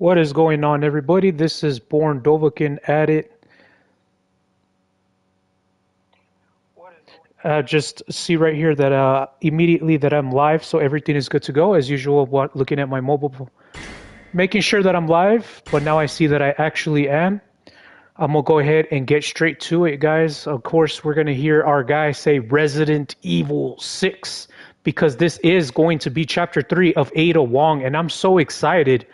What is going on, everybody? This is BornDovahkiin at it. Just see right here that immediately that I'm live, so everything is good to go. As usual, looking at my mobile, making sure that I'm live, but now I see that I actually am. I'm going to go ahead and get straight to it, guys. Of course, we're going to hear our guy say Resident Evil 6, because this is going to be Chapter 3 of Ada Wong, and I'm so excited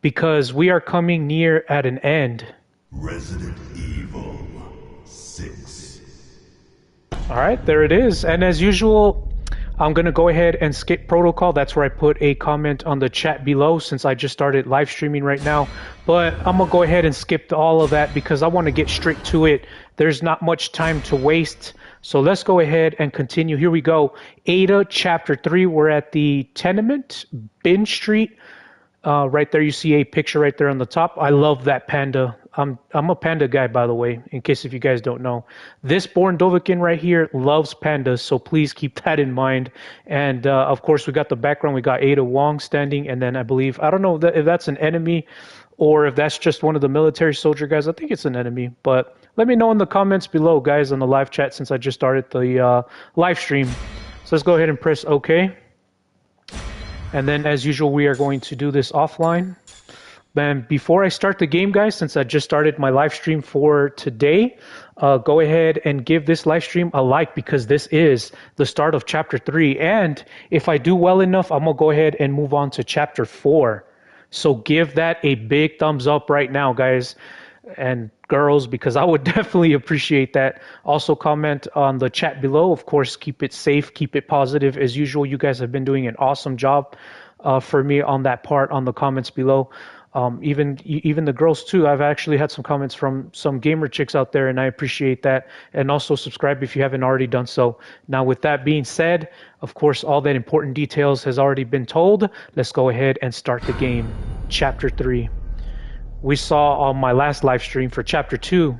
because we are coming near at an end. Resident Evil 6. All right, there it is. And as usual, I'm going to go ahead and skip protocol. That's where I put a comment on the chat below since I just started live streaming right now. But I'm going to go ahead and skip all of that because I want to get straight to it. There's not much time to waste. So let's go ahead and continue. Here we go. Ada Chapter 3. We're at the tenement, Bin Street. Right there, you see a picture right there on the top. I love that panda. I'm a panda guy, by the way, in case if you guys don't know. This BornDovahkiin right here loves pandas, so please keep that in mind. And, of course, we got the background. We got Ada Wong standing, and then I believe, I don't know if that's an enemy or if that's just one of the military soldier guys. I think it's an enemy, but let me know in the comments below, guys, on the live chat since I just started the live stream. So let's go ahead and press OK. And then, as usual, we are going to do this offline. And before I start the game, guys, since I just started my live stream for today, go ahead and give this live stream a like because this is the start of Chapter 3. And if I do well enough, I'm going to go ahead and move on to Chapter 4. So give that a big thumbs up right now, guys and girls, because I would definitely appreciate that. Also comment on the chat below. Of course, keep it safe, keep it positive. As usual, you guys have been doing an awesome job for me on that part on the comments below. Even the girls too. I've actually had some comments from some gamer chicks out there, and I appreciate that. And also subscribe if you haven't already done so. Now, with that being said, of course, all that important details has already been told. Let's go ahead and start the game. Chapter 3. We saw on my last live stream for Chapter 2,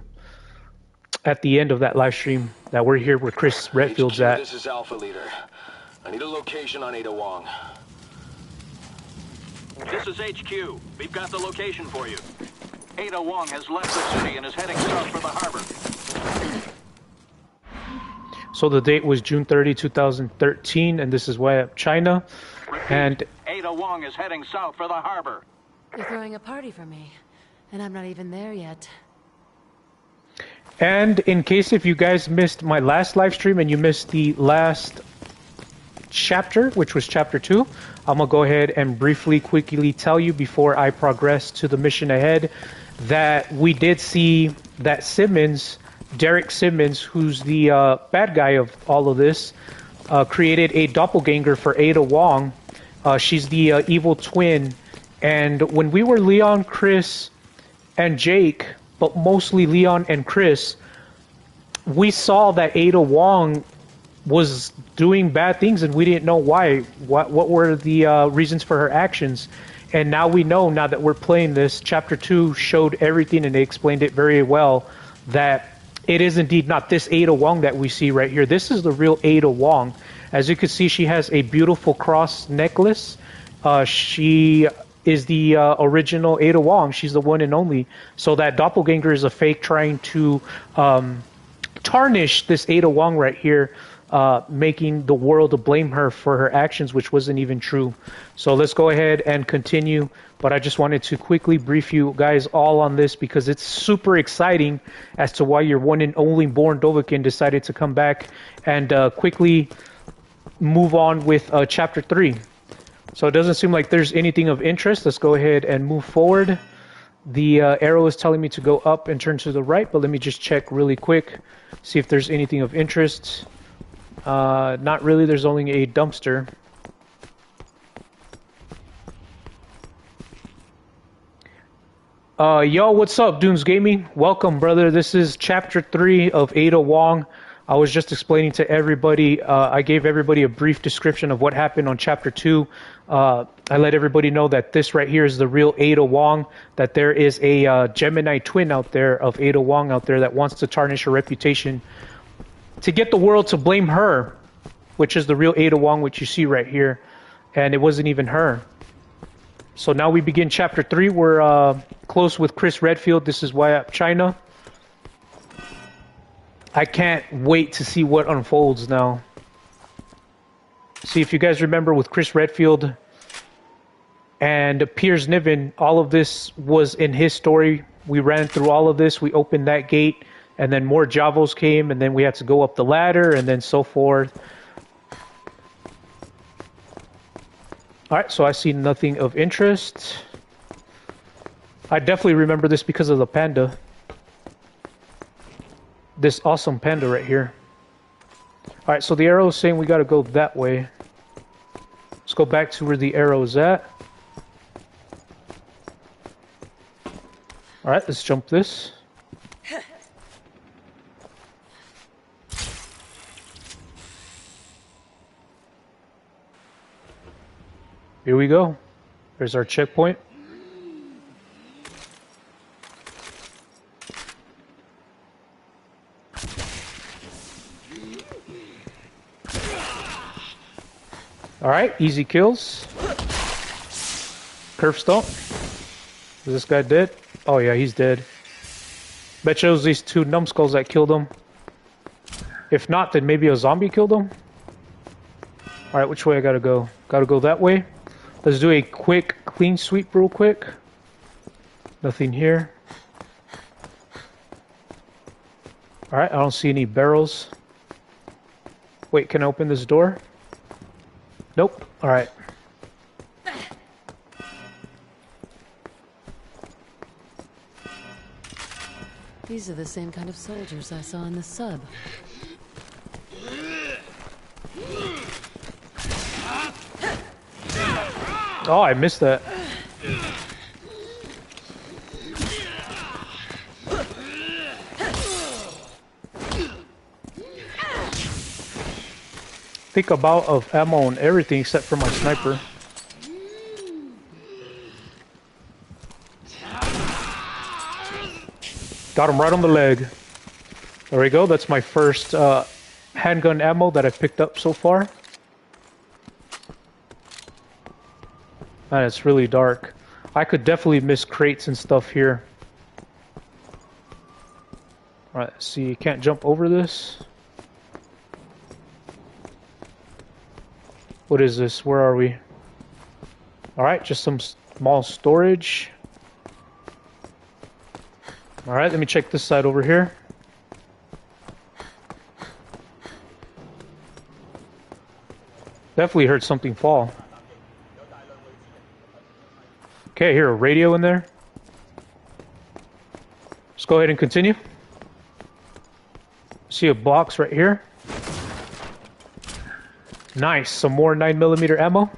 at the end of that live stream, that we're here where Chris Redfield's at. This is Alpha Leader. I need a location on Ada Wong. This is HQ. We've got the location for you. Ada Wong has left the city and is heading south for the harbor. So the date was June 30, 2013, and this is why China. Repeat, and Ada Wong is heading south for the harbor. You're throwing a party for me, and I'm not even there yet. And in case if you guys missed my last live stream and you missed the last chapter, which was Chapter 2, I'm going to go ahead and quickly tell you before I progress to the mission ahead that we did see that Simmons, Derek Simmons, who's the bad guy of all of this, created a doppelganger for Ada Wong. She's the evil twin. And when we were Leon, Chris, and Jake, but mostly Leon and Chris, we saw that Ada Wong was doing bad things and we didn't know why. What were the reasons for her actions? And now we know, now that we're playing this, Chapter 2 showed everything and they explained it very well, that it is indeed not this Ada Wong that we see right here. This is the real Ada Wong. As you can see, she has a beautiful cross necklace. She is the original Ada Wong. She's the one and only. So that doppelganger is a fake trying to tarnish this Ada Wong right here, making the world to blame her for her actions, which wasn't even true. So let's go ahead and continue. But I just wanted to quickly brief you guys all on this because it's super exciting as to why your one and only BornDovahkiin decided to come back and quickly move on with Chapter 3. So it doesn't seem like there's anything of interest. Let's go ahead and move forward. The arrow is telling me to go up and turn to the right, but let me just check really quick, see if there's anything of interest. Not really. There's only a dumpster. Yo, what's up, Dooms Gaming? Welcome, brother. This is Chapter 3 of Ada Wong. I was just explaining to everybody, I gave everybody a brief description of what happened on Chapter 2. I let everybody know that this right here is the real Ada Wong, that there is a Gemini twin out there of Ada Wong out there that wants to tarnish her reputation to get the world to blame her, which is the real Ada Wong, which you see right here. And it wasn't even her. So now we begin chapter 3. We're close with Chris Redfield. This is YAP China. I can't wait to see what unfolds now. See, if you guys remember with Chris Redfield and Piers Niven, all of this was in his story. We ran through all of this. We opened that gate, and then more Javos came, and then we had to go up the ladder, and then so forth. Alright, so I see nothing of interest. I definitely remember this because of the panda. This awesome panda right here. Alright, so the arrow is saying we gotta go that way. Let's go back to where the arrow is at. Alright, let's jump this. Here we go. There's our checkpoint. Alright, easy kills. Curve stomp. Is this guy dead? Oh yeah, he's dead. Bet you it was these two numbskulls that killed him. If not, then maybe a zombie killed him. Alright, which way I gotta go? Gotta go that way. Let's do a quick clean sweep real quick. Nothing here. Alright, I don't see any barrels. Wait, can I open this door? Nope. Alright. These are the same kind of soldiers I saw in the sub. Oh, I missed that. Think about of ammo and everything except for my sniper. Got him right on the leg. There we go. That's my first handgun ammo that I've picked up so far. Man, it's really dark. I could definitely miss crates and stuff here. Alright, let's see. You can't jump over this. What is this? Where are we? Alright, just some small storage. Alright, let me check this side over here. Definitely heard something fall. Okay, I hear a radio in there. Let's go ahead and continue. See a box right here. Nice, some more 9mm ammo.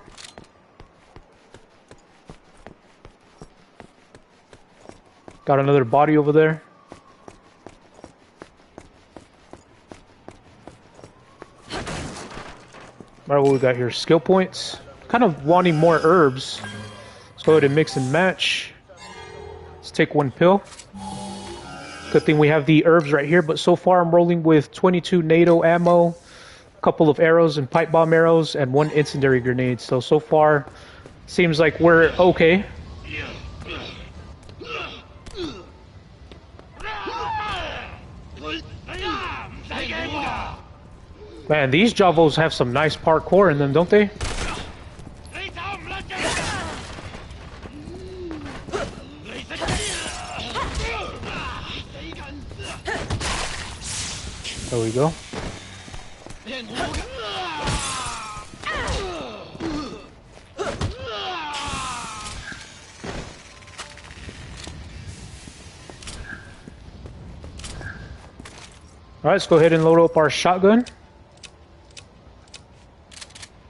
Got another body over there. Alright, what we got here? Skill points. Kind of wanting more herbs. Let's go ahead and mix and match. Let's take one pill. Good thing we have the herbs right here, but so far I'm rolling with 22 NATO ammo, a couple of arrows and pipe bomb arrows, and one incendiary grenade. So far, seems like we're okay. Man, these Javos have some nice parkour in them, don't they? There we go. Alright, let's go ahead and load up our shotgun.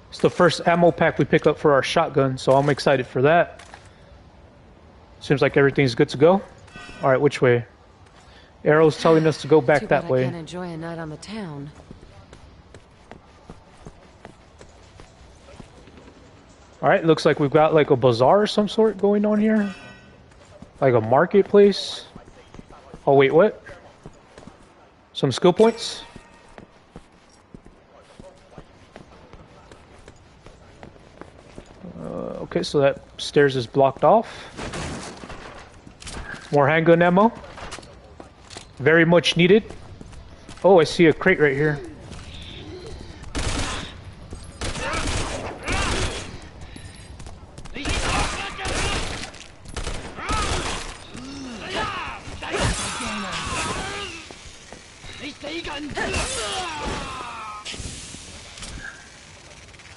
It's the first ammo pack we pick up for our shotgun, so I'm excited for that. Seems like everything's good to go. Alright, which way? Arrow's telling us to go back that way. I can't enjoy a night on the town. Alright, looks like we've got like a bazaar of some sort going on here. Like a marketplace. Oh wait, what? Some skill points? Okay, so that stairs is blocked off. More handgun ammo. Very much needed. Oh, I see a crate right here.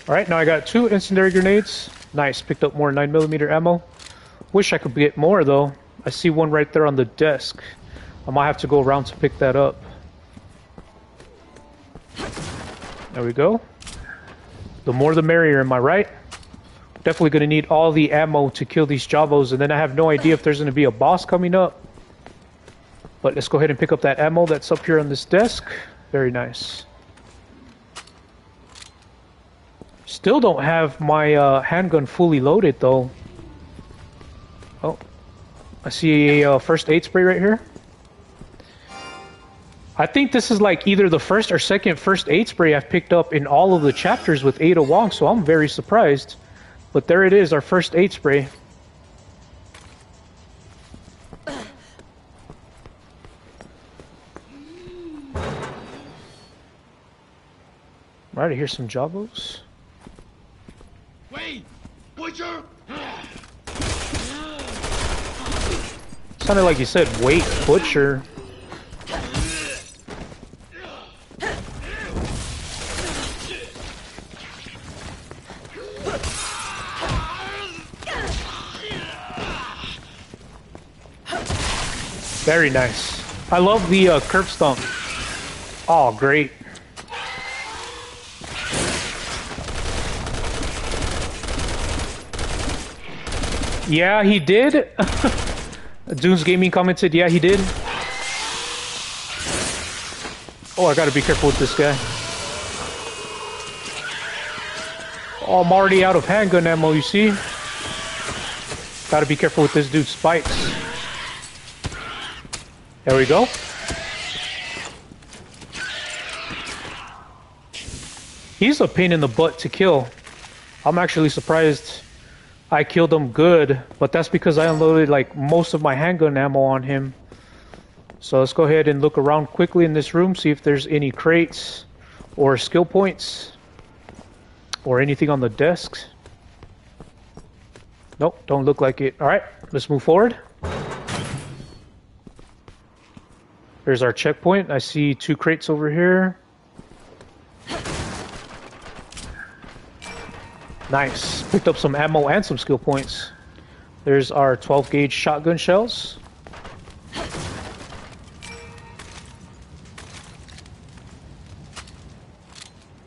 Alright, now I got 2 incendiary grenades. Nice, picked up more 9mm ammo. Wish I could get more though. I see one right there on the desk. I might have to go around to pick that up. There we go. The more the merrier, am I right? Definitely gonna need all the ammo to kill these Javos, and then I have no idea if there's gonna be a boss coming up. But let's go ahead and pick up that ammo that's up here on this desk. Very nice. Still don't have my handgun fully loaded though. Oh, I see a first aid spray right here. I think this is like either the first or second first aid spray I've picked up in all of the chapters with Ada Wong, so I'm very surprised. But there it is, our first aid spray. Alright, I hear some Javos. Wait! Butcher! Sounded like you said, wait, butcher. Very nice. I love the curb stomp. Oh, great. Yeah, he did. Dunes Gaming commented, yeah, he did. Oh, I gotta be careful with this guy. Oh, I'm already out of handgun ammo, you see? Gotta be careful with this dude's spikes. There we go. He's a pain in the butt to kill. I'm actually surprised I killed him good, but that's because I unloaded like most of my handgun ammo on him. So let's go ahead and look around quickly in this room, see if there's any crates or skill points or anything on the desks. Nope, don't look like it. Alright, let's move forward. There's our checkpoint. I see 2 crates over here. Nice. Picked up some ammo and some skill points. There's our 12 gauge shotgun shells.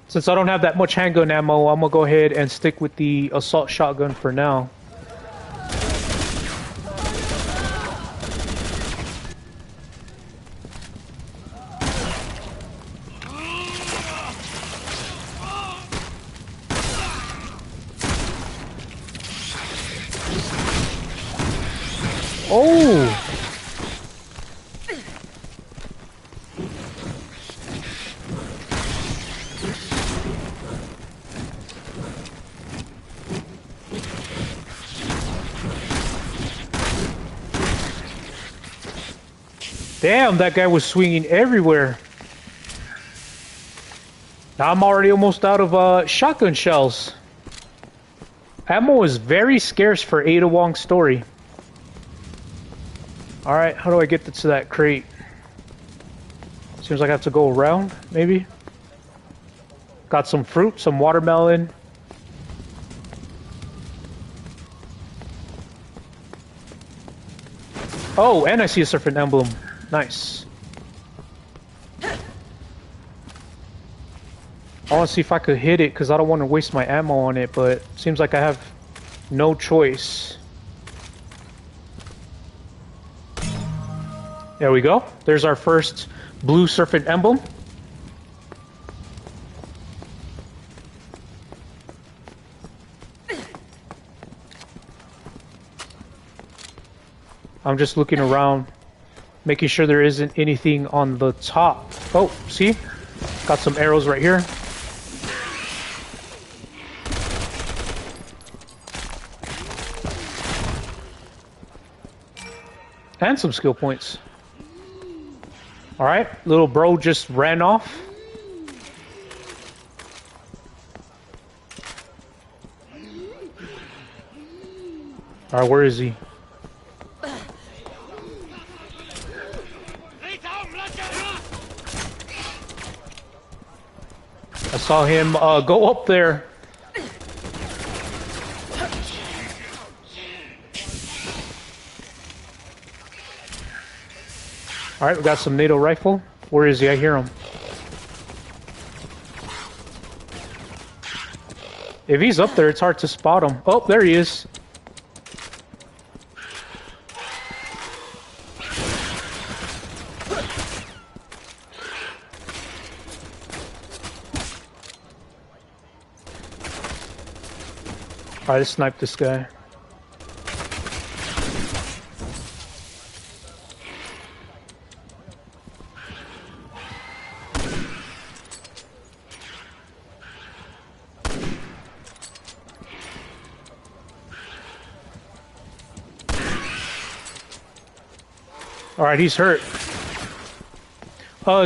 Since I don't have that much handgun ammo, I'm gonna go ahead and stick with the assault shotgun for now. Oh! Damn, that guy was swinging everywhere. Now I'm already almost out of shotgun shells. Ammo is very scarce for Ada Wong's story. Alright, how do I get to that crate? Seems like I have to go around, maybe? Got some fruit, some watermelon. Oh, and I see a serpent emblem. Nice. I want to see if I could hit it, because I don't want to waste my ammo on it, but seems like I have no choice. There we go. There's our first blue serpent emblem. I'm just looking around, making sure there isn't anything on the top. Oh, see? Got some arrows right here. And some skill points. Alright, little bro just ran off. Alright, where is he? I saw him go up there. Alright, we got some NATO rifle. Where is he? I hear him. If he's up there, it's hard to spot him. Oh, there he is. Alright, let's snipe this guy. Alright, he's hurt.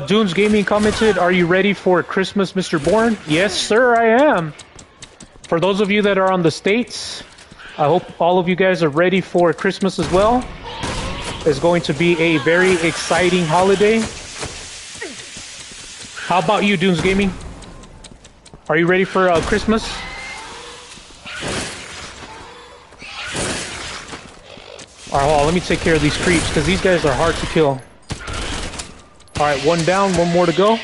Dunes Gaming commented, "Are you ready for Christmas, Mr. Bourne?" Yes, sir, I am. For those of you that are on the States, I hope all of you guys are ready for Christmas as well. It's going to be a very exciting holiday. How about you, Dunes Gaming? Are you ready for Christmas? Alright, hold on, let me take care of these creeps, because these guys are hard to kill. Alright, one down, one more to go.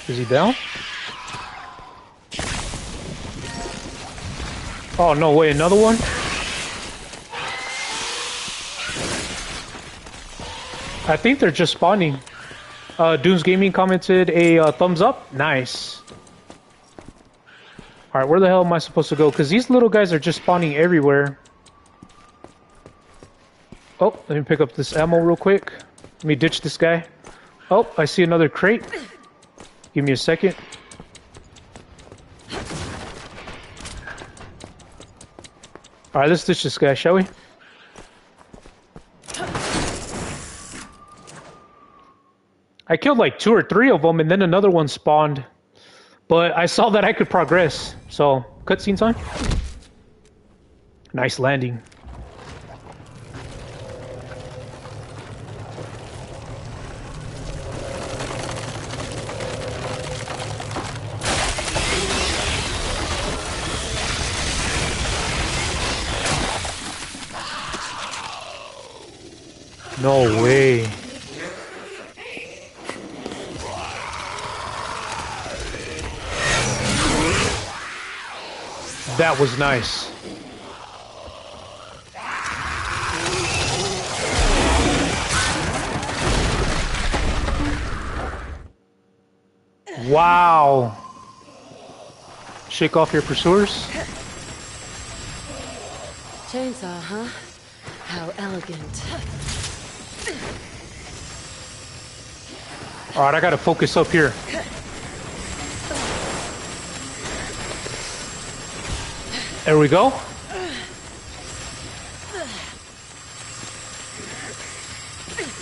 Is he down? Oh, no way, another one? I think they're just spawning. Dunes Gaming commented a thumbs up. Nice. Alright, where the hell am I supposed to go? Because these little guys are just spawning everywhere. Oh, let me pick up this ammo real quick. Let me ditch this guy. Oh, I see another crate. Give me a second. Alright, let's ditch this guy, shall we? I killed like 2 or 3 of them, and then another one spawned. But I saw that I could progress, so cutscene time. Nice landing. No way. That was nice. Wow. Shake off your pursuers. Chainsaw, huh? How elegant. Alright, I gotta focus up here. There we go.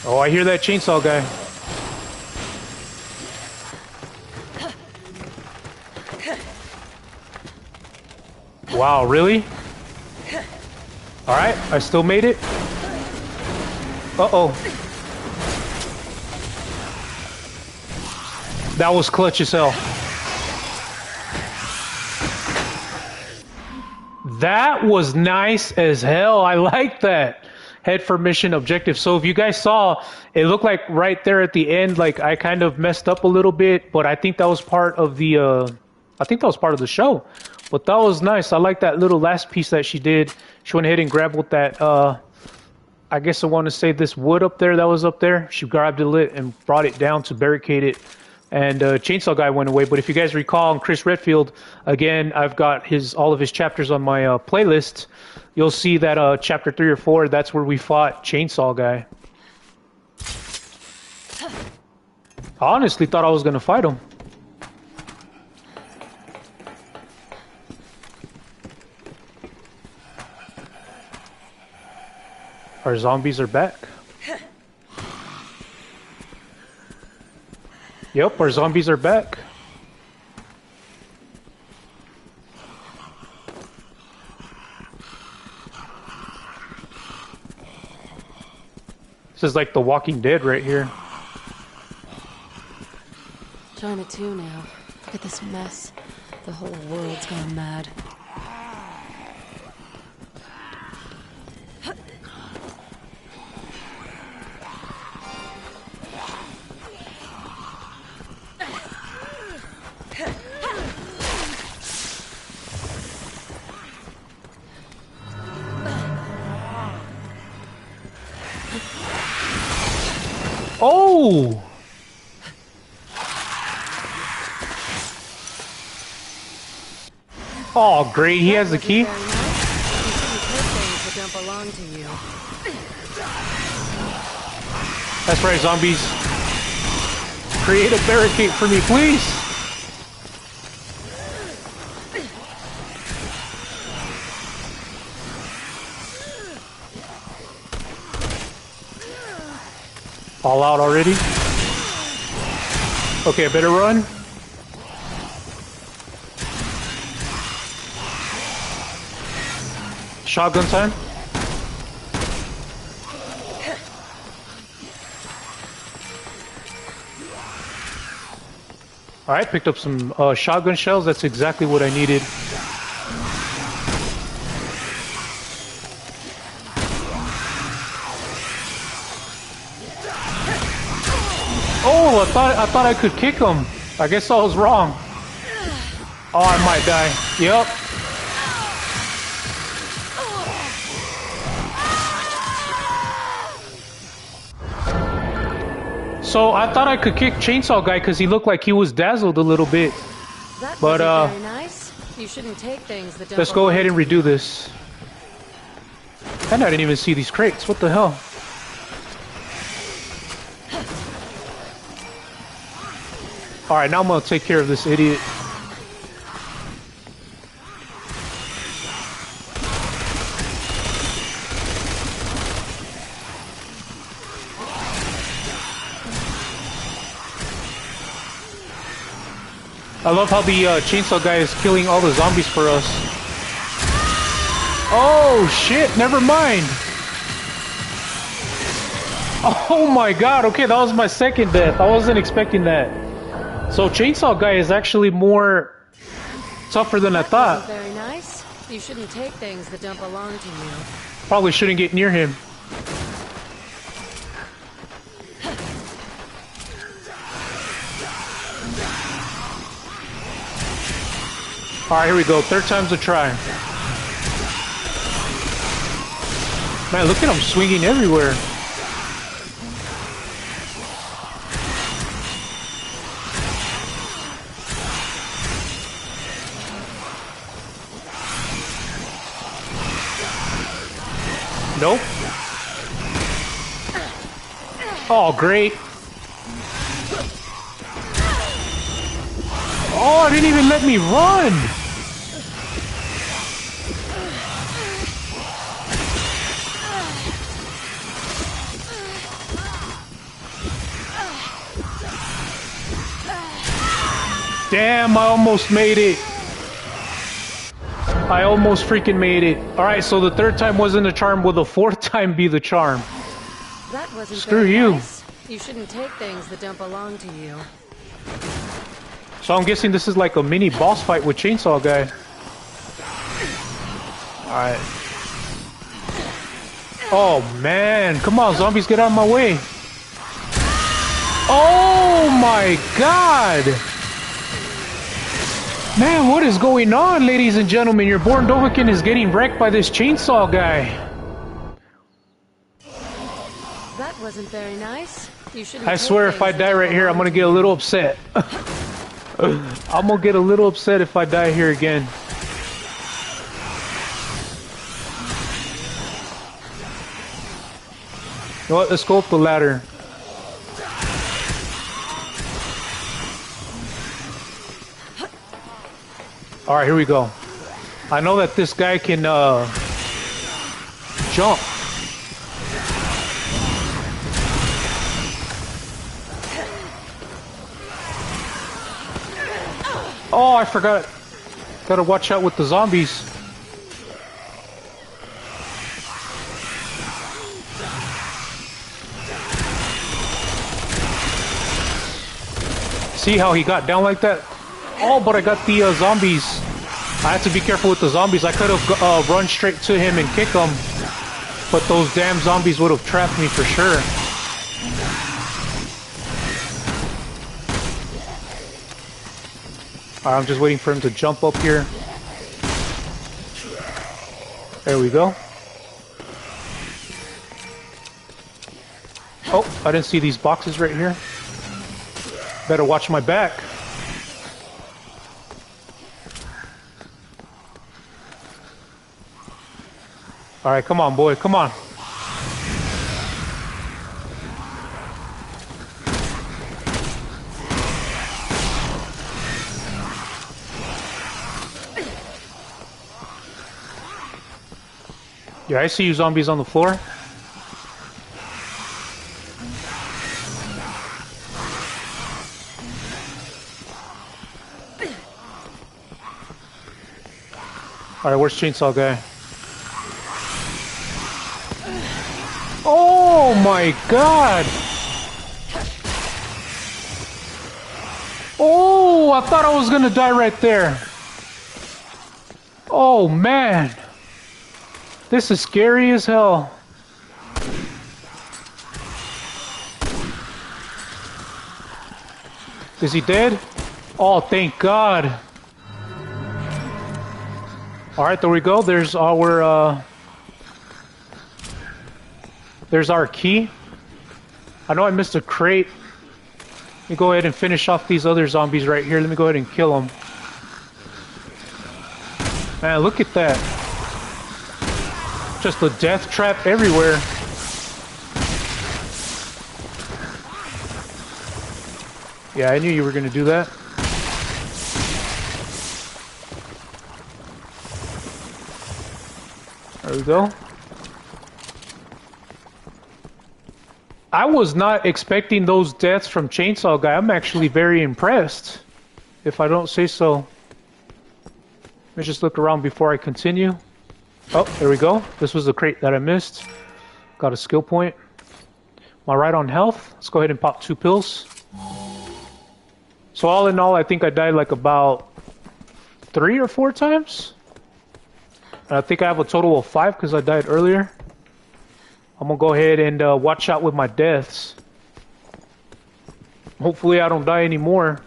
Oh, I hear that chainsaw guy. Wow, really? Alright, I still made it. Uh-oh. That was clutch as hell. That was nice as hell. I like that. Head for mission objective. So if you guys saw, it looked like right there at the end, like I kind of messed up a little bit, but I think that was part of the, show. But that was nice. I like that little last piece that she did. She went ahead and grabbed with that, I guess I want to say this wood up there that was up there. She grabbed it and brought it down to barricade it. And Chainsaw Guy went away. But if you guys recall, on Chris Redfield, again, I've got all of his chapters on my playlist. You'll see that chapter 3 or 4, that's where we fought Chainsaw Guy. I honestly thought I was going to fight him. Our zombies are back. Yep, our zombies are back. This is like The Walking Dead right here. China too now. Look at this mess. The whole world's gone mad. Oh! Oh, great, he has the key. You shouldn't take things that don't belong to you. That's right, zombies. Create a barricade for me, please. All out already? Okay, I better run. Shotgun time. Alright, picked up some shotgun shells. That's exactly what I needed. Oh, I thought I could kick him. I guess I was wrong. Oh, I might die. Yep. So I thought I could kick Chainsaw Guy because he looked like he was dazzled a little bit. But very nice. You shouldn't take things that don't let's go ahead and redo this. And I didn't even see these crates. What the hell? Alright, now I'm gonna take care of this idiot. I love how the chainsaw guy is killing all the zombies for us. Oh shit, never mind. Oh my god, okay, that was my second death. I wasn't expecting that. So Chainsaw Guy is actually more tougher than I thought. Very nice. You shouldn't take things that don't belong to you. Probably shouldn't get near him. Alright, here we go. Third time's a try. Man, look at him swinging everywhere. Nope. Oh, great. Oh, it didn't even let me run. Damn, I almost made it. I almost freaking made it. Alright, so the third time wasn't a charm. Will the fourth time be the charm? That wasn't Screw you. Nice. You shouldn't take things that don't belong to you. So I'm guessing this is like a mini boss fight with Chainsaw Guy. Alright. Oh man, come on, zombies, get out of my way. Oh my god! Man, what is going on, ladies and gentlemen? Your BornDovahkiin is getting wrecked by this Chainsaw Guy. That wasn't very nice. You shouldn't. I swear if I die right here, I'm gonna get a little upset. I'm gonna get a little upset if I die here again. You know what? Let's go up the ladder. Alright, here we go. I know that this guy can jump. Oh, I forgot. Gotta watch out with the zombies. See how he got down like that? Oh, but I got the zombies. I had to be careful with the zombies. I could have run straight to him and kick him, but those damn zombies would have trapped me for sure. Alright, I'm just waiting for him to jump up here. There we go. Oh, I didn't see these boxes right here. Better watch my back. Alright, come on, boy, come on. Yeah, I see you zombies on the floor. Alright, where's Chainsaw Guy? Oh my god! Oh, I thought I was gonna die right there. Oh man. This is scary as hell. Is he dead? Oh, thank God. Alright, there we go. There's our key. I know I missed a crate. Let me go ahead and finish off these other zombies right here. Let me go ahead and kill them. Man, look at that. Just a death trap everywhere. Yeah, I knew you were gonna do that. There we go. I was not expecting those deaths from Chainsaw Guy. I'm actually very impressed, if I don't say so. Let me just look around before I continue. Oh, there we go. This was the crate that I missed. Got a skill point. Am I right on health? Let's go ahead and pop 2 pills. So all in all, I think I died like about 3 or 4 times. And I think I have a total of 5 because I died earlier. I'm gonna go ahead and watch out with my deaths. Hopefully I don't die anymore.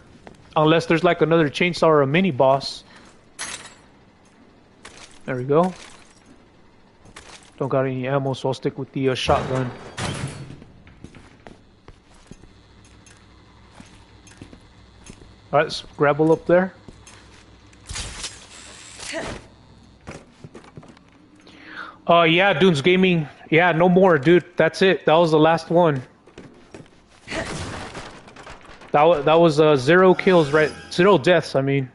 Unless there's like another chainsaw or a mini boss. There we go. Don't got any ammo, so I'll stick with the shotgun. Alright, let's grapple up there. Yeah, Dunes Gaming. Yeah, no more, dude. That's it. That was the last one. That was 0 kills, right? 0 deaths, I mean.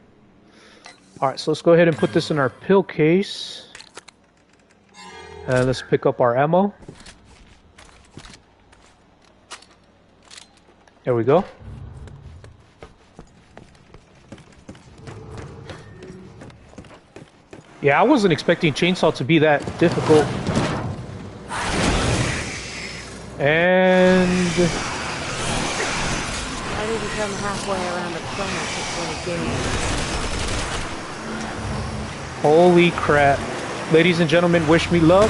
Alright, so let's go ahead and put this in our pill case. And let's pick up our ammo. There we go. Yeah, I wasn't expecting Chainsaw to be that difficult. And... I didn't come halfway around the planet to play a game. holy crap. Ladies and gentlemen, wish me luck.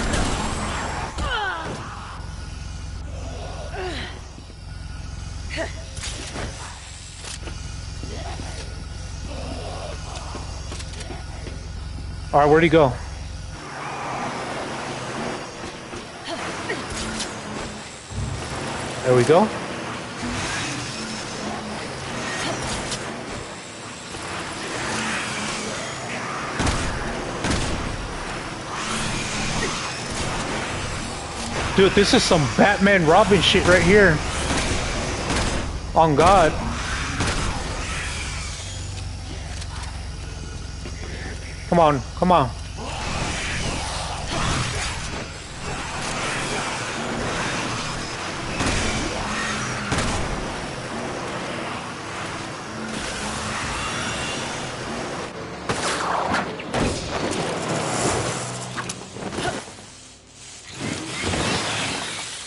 Alright, where'd he go? There we go. Dude, this is some Batman Robin shit right here. On God. Come on, come on.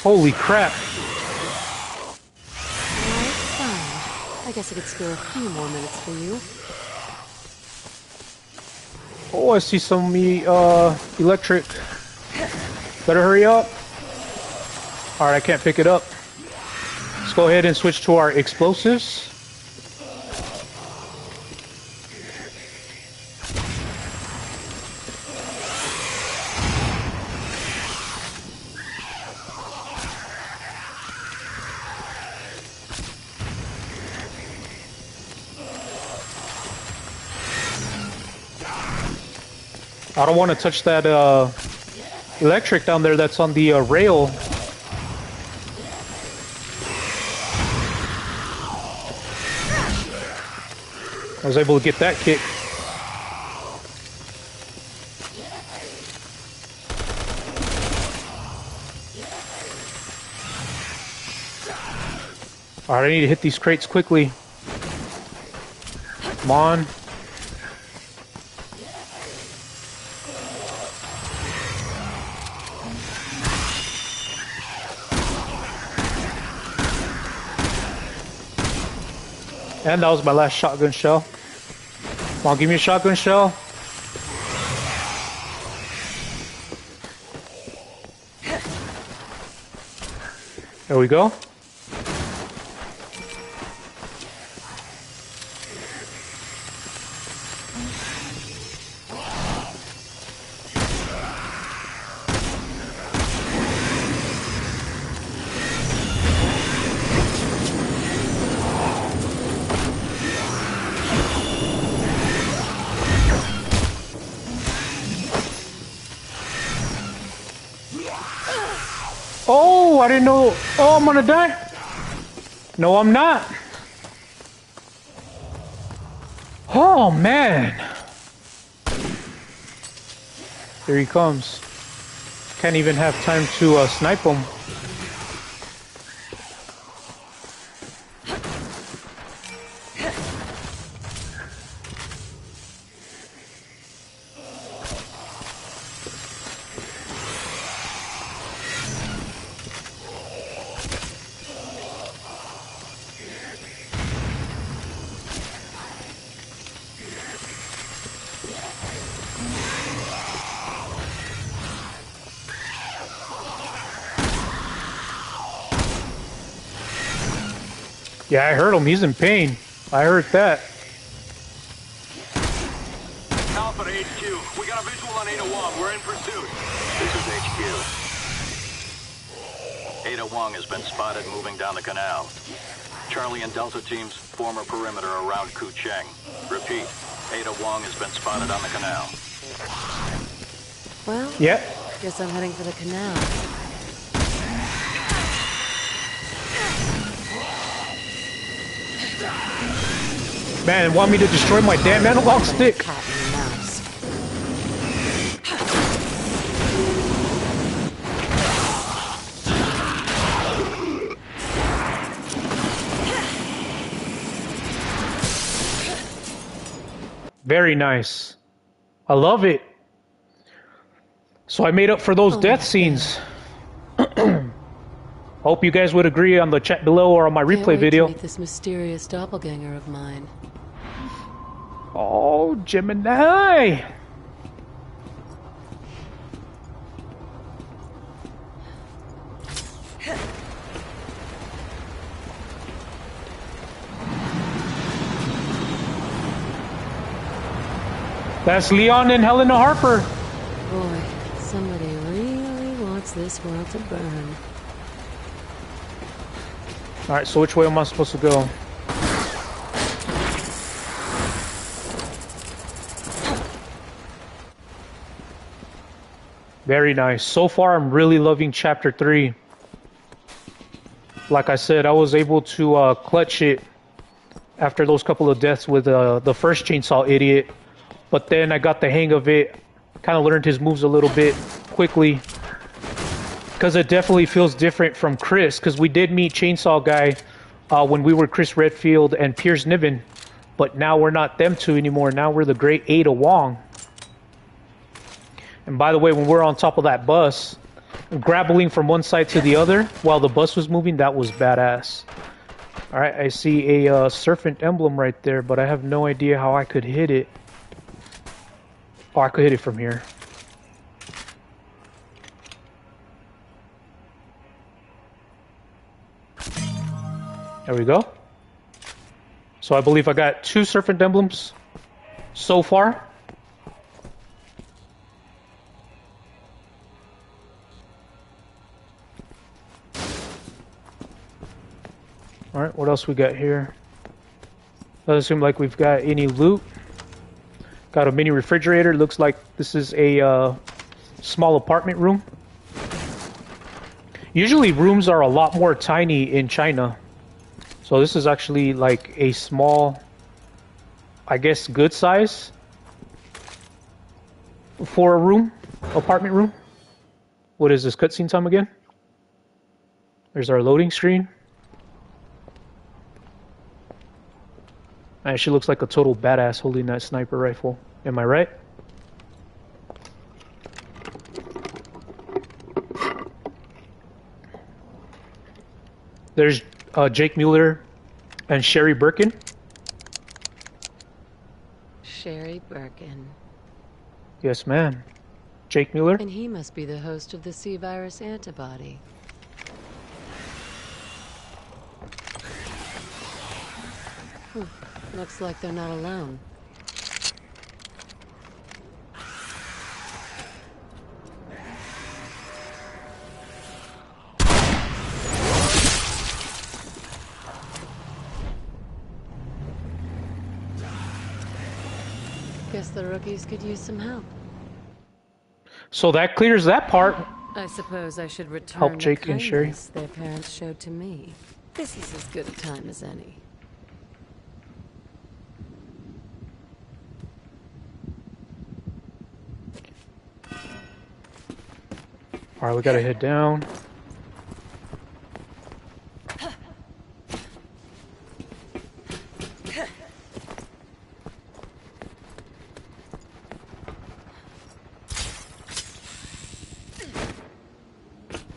Holy crap. Alright, fine. I guess I could spare a few more minutes for you. Oh, I see some electric. Better hurry up. Alright, I can't pick it up. Let's go ahead and switch to our explosives. I don't want to touch that electric down there that's on the rail. I was able to get that kick. Alright, I need to hit these crates quickly. Come on. And that was my last shotgun shell. Come on, give me a shotgun shell. There we go. Oh, I didn't know. Oh, I'm gonna die. No, I'm not. Oh, man. Here he comes. Can't even have time to snipe him. Yeah, I heard him. He's in pain. I heard that. Alpha to HQ. We got a visual on Ada Wong. We're in pursuit. This is HQ. Ada Wong has been spotted moving down the canal. Charlie and Delta teams form a perimeter around Kucheng. Repeat, Ada Wong has been spotted on the canal. Well, Yeah. guess I'm heading for the canal. Man, want me to destroy my damn analog stick? Cat and mouse. Very nice. I love it. So I made up for those death scenes. Hope you guys would agree on the chat below or on my Can't replay wait video. to meet this mysterious doppelganger of mine. Oh, Gemini! That's Leon and Helena Harper. Boy, somebody really wants this world to burn. Alright, so which way am I supposed to go? Very nice. So far, I'm really loving Chapter 3. Like I said, I was able to clutch it after those couple of deaths with the first chainsaw idiot. But then I got the hang of it, kind of learned his moves a little bit quickly. Because it definitely feels different from Chris, because we did meet Chainsaw Guy when we were Chris Redfield and Piers Niven. But now we're not them two anymore. Now we're the great Ada Wong. And by the way, when we're on top of that bus, grappling from one side to the other while the bus was moving. That was badass. All right, I see a serpent emblem right there, but I have no idea how I could hit it. Oh, I could hit it from here. There we go. So I believe I got 2 serpent emblems so far. Alright, what else we got here? Doesn't seem like we've got any loot. Got a mini refrigerator. Looks like this is a small apartment room. Usually rooms are a lot more tiny in China. So this is actually like a small, I guess, good size for a room, apartment room. What is this, cutscene time again? There's our loading screen. Man, she looks like a total badass holding that sniper rifle. Am I right? There's Jake Mueller and Sherry Birkin. Sherry Birkin. Yes, ma'am. Jake Mueller. And he must be the host of the C-virus antibody. Looks like they're not alone. Guess the rookies could use some help. So that clears that part. I suppose I should return Help the Jake and Sherry. kindness their parents showed to me. This is as good a time as any. Alright, we gotta head down.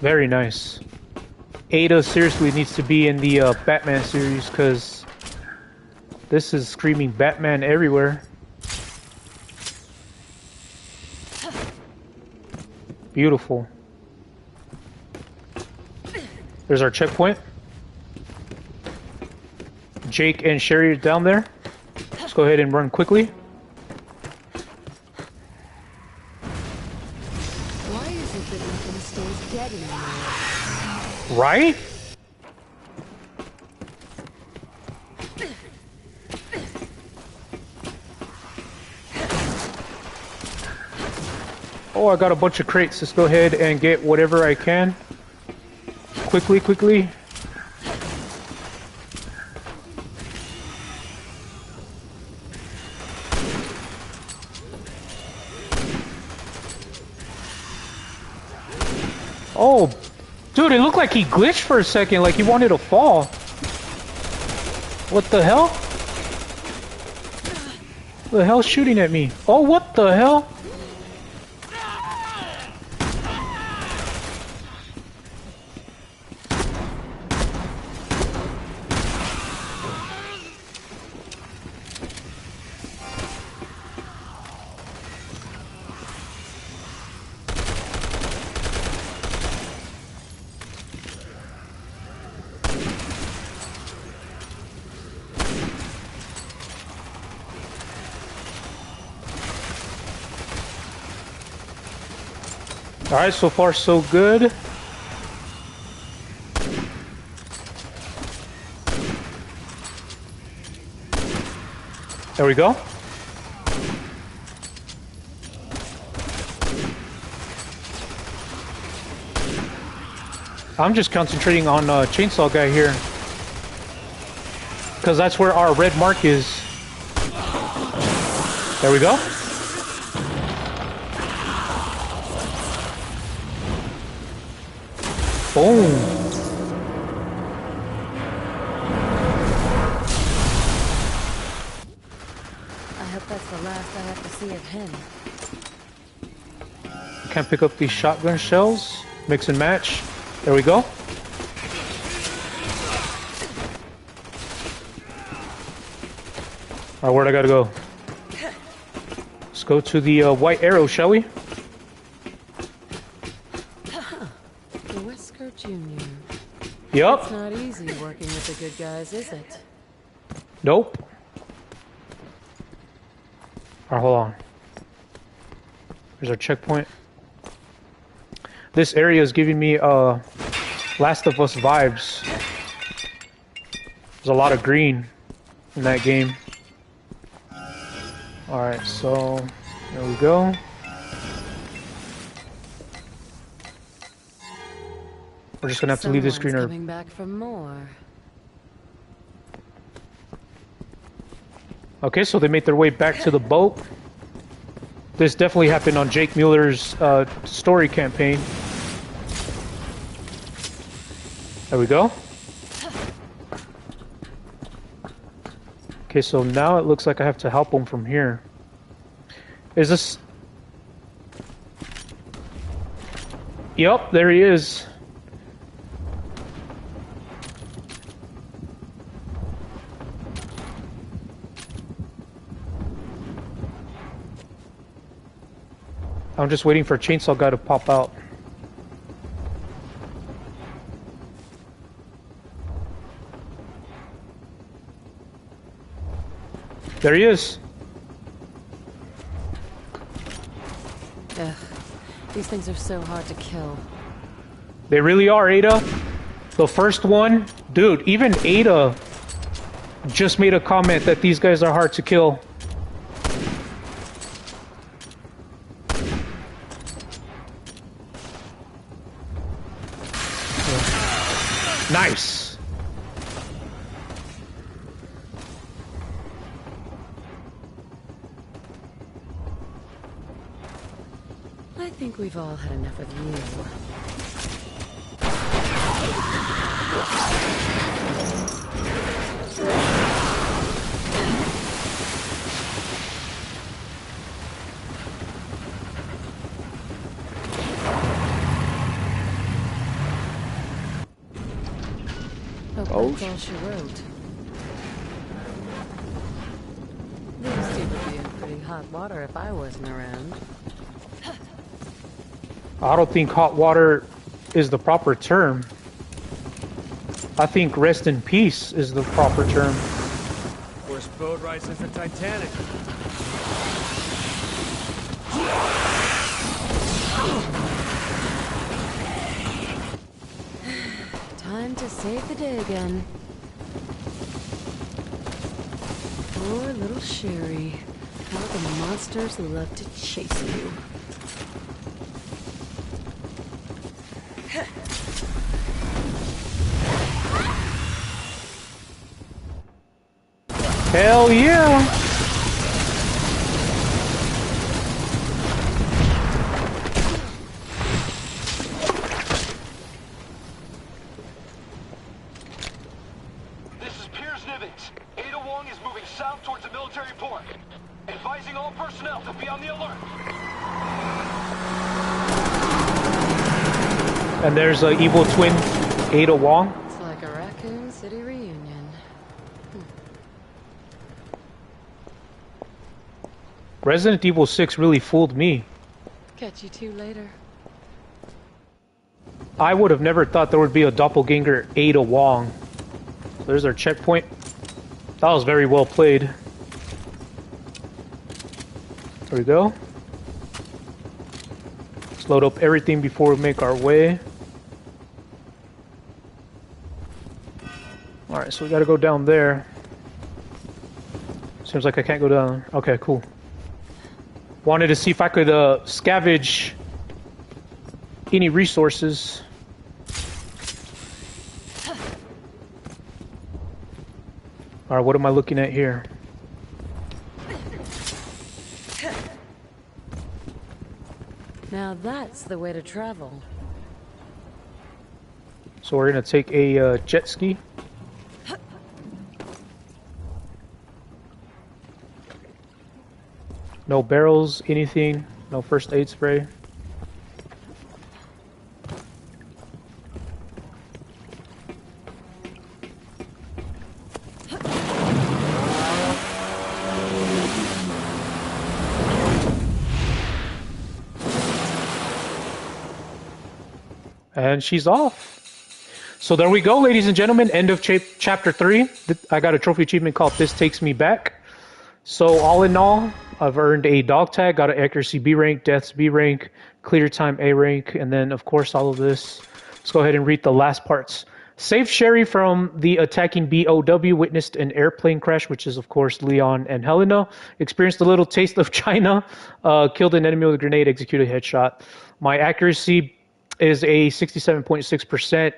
Very nice. Ada seriously needs to be in the Batman series, because this is screaming Batman everywhere. Beautiful. There's our checkpoint. Jake and Sherry are down there. Let's go ahead and run quickly. Why is it that nothing stays dead anymore? Right? Oh, I got a bunch of crates. Let's go ahead and get whatever I can. Quickly, quickly. Oh, dude, it looked like he glitched for a second, like he wanted to fall. What the hell? The hell's shooting at me? Oh, what the hell? Alright, so far so good. There we go. I'm just concentrating on Chainsaw Guy here, because that's where our red mark is. There we go. Boom. I hope that's the last I have to see of him. Can't pick up these shotgun shells. Mix and match. There we go. Alright, where'd I gotta go? Let's go to the white arrow, shall we? Wesker Jr. Yup. It's not easy working with the good guys, is it? Nope. Alright, hold on. There's our checkpoint. This area is giving me Last of Us vibes. There's a lot of green in that game. Alright, so there we go. We're just gonna have to leave this green herb. Coming back for more. Okay, so they made their way back to the boat. This definitely happened on Jake Mueller's story campaign. There we go. Okay, so now it looks like I have to help him from here. Is this... Yep, there he is. I'm just waiting for Chainsaw Guy to pop out. There he is. Ugh, these things are so hard to kill. They really are, Ada. The first one, dude, even Ada just made a comment that these guys are hard to kill. Nice. I think we've all had enough of you. That's all she wrote. These two would be in pretty hot water if I wasn't around. I don't think hot water is the proper term. I think rest in peace is the proper term. Worst boat ride since the Titanic. Time to save the day again. Poor little Sherry. How the monsters love to chase you. Hell yeah! This is Piers Nivens. Ada Wong is moving south towards the military port. Advising all personnel to be on the alert. And there's an evil twin, Ada Wong. It's like a Raccoon City reunion. Resident Evil 6 really fooled me. Catch you two later. I would have never thought there would be a doppelganger Ada Wong. There's our checkpoint. That was very well played. There we go. Let's load up everything before we make our way. Alright, so we gotta go down there. Seems like I can't go down. Okay, cool. Wanted to see if I could scavenge any resources. Alright, what am I looking at here? Now that's the way to travel. So we're gonna take a jet ski. No barrels, anything. No first aid spray. And she's off. So there we go, ladies and gentlemen. End of chapter 3. I got a trophy achievement called This Takes Me Back. So all in all, I've earned a dog tag, got an accuracy B rank, deaths B rank, clear time A rank, and then of course all of this. Let's go ahead and read the last parts. Saved Sherry from the attacking BOW, witnessed an airplane crash, which is of course Leon and Helena. Experienced a little taste of China, killed an enemy with a grenade, executed a headshot. My accuracy is a 67.6%.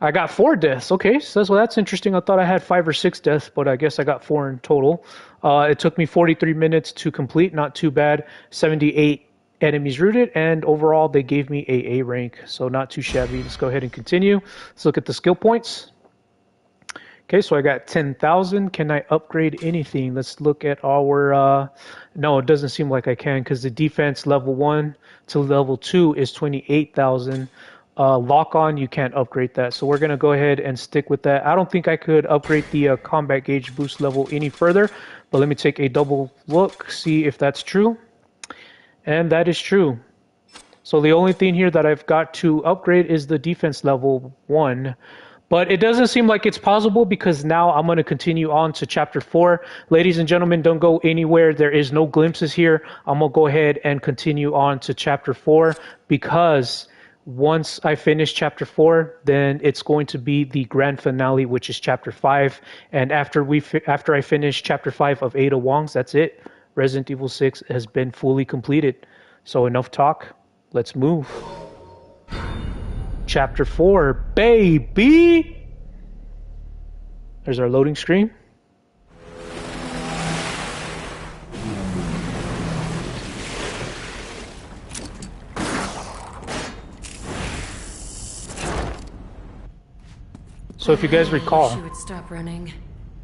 I got 4 deaths. Okay, so that's interesting. I thought I had 5 or 6 deaths, but I guess I got 4 in total. It took me 43 minutes to complete. Not too bad. 78 enemies rooted, and overall they gave me a rank, so not too shabby. Let's go ahead and continue. Let's look at the skill points. Okay, so I got 10,000. Can I upgrade anything? Let's look at our... no, it doesn't seem like I can, because the defense level 1 to level 2 is 28,000. Lock on, you can't upgrade that, so we're going to go ahead and stick with that. I don't think I could upgrade the combat gauge boost level any further, but let me take a double look, see if that's true. And that is true. So the only thing here that I've got to upgrade is the defense level 1. But it doesn't seem like it's possible, because now I'm going to continue on to chapter 4. Ladies and gentlemen, don't go anywhere. There is no glimpses here. I'm going to go ahead and continue on to chapter 4, because once I finish chapter 4, then it's going to be the grand finale, which is chapter 5. And after I finish chapter 5 of Ada Wong's, that's it. Resident Evil 6 has been fully completed. So enough talk. Let's move. Chapter 4, baby! There's our loading screen. So if you guys recall... I wish you would stop running.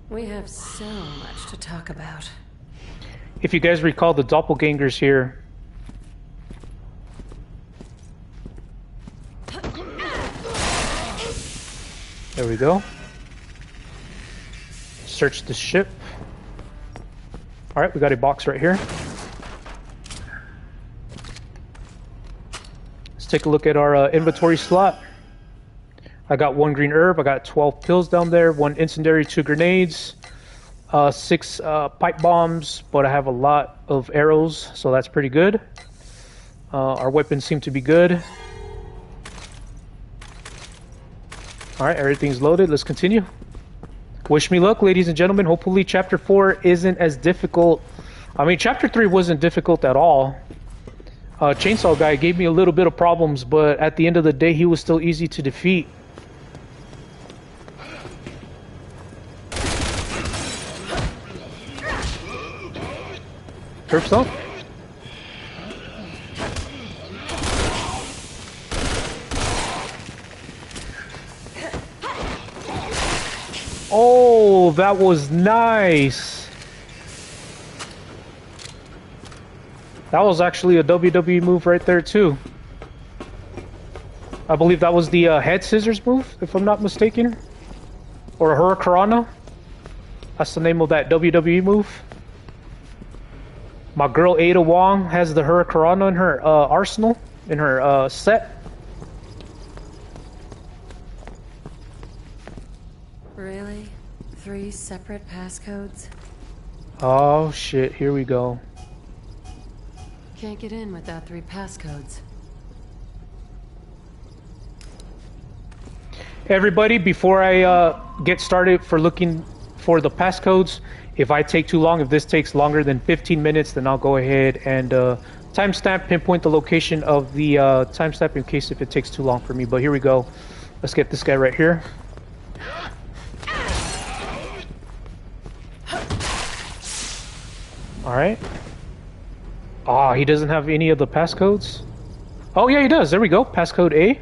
We have so much to talk about. If you guys recall, the doppelgangers here... There we go. Search the ship. Alright, we got a box right here. Let's take a look at our inventory slot. I got 1 green herb, I got 12 pills down there, 1 incendiary, 2 grenades, 6 pipe bombs, but I have a lot of arrows, so that's pretty good. Our weapons seem to be good. Alright, everything's loaded. Let's continue. Wish me luck, ladies and gentlemen. Hopefully chapter 4 isn't as difficult. I mean, chapter 3 wasn't difficult at all. Chainsaw Guy gave me a little bit of problems, but at the end of the day, he was still easy to defeat. Turf stomp? Oh, that was nice. That was actually a WWE move right there too. I believe that was the head scissors move, if I'm not mistaken. Or a Hurricanrana. That's the name of that WWE move. My girl Ada Wong has the Hurricanrana in her arsenal, in her set. Really? 3 separate passcodes? Oh shit, here we go. Can't get in without 3 passcodes. Everybody, before I get started for looking for the passcodes, if I take too long, if this takes longer than 15 minutes, then I'll go ahead and timestamp, pinpoint the location of the timestamp in case if it takes too long for me. But here we go. Let's get this guy right here. Alright. Ah, he doesn't have any of the passcodes? Oh yeah, he does. There we go. Passcode A.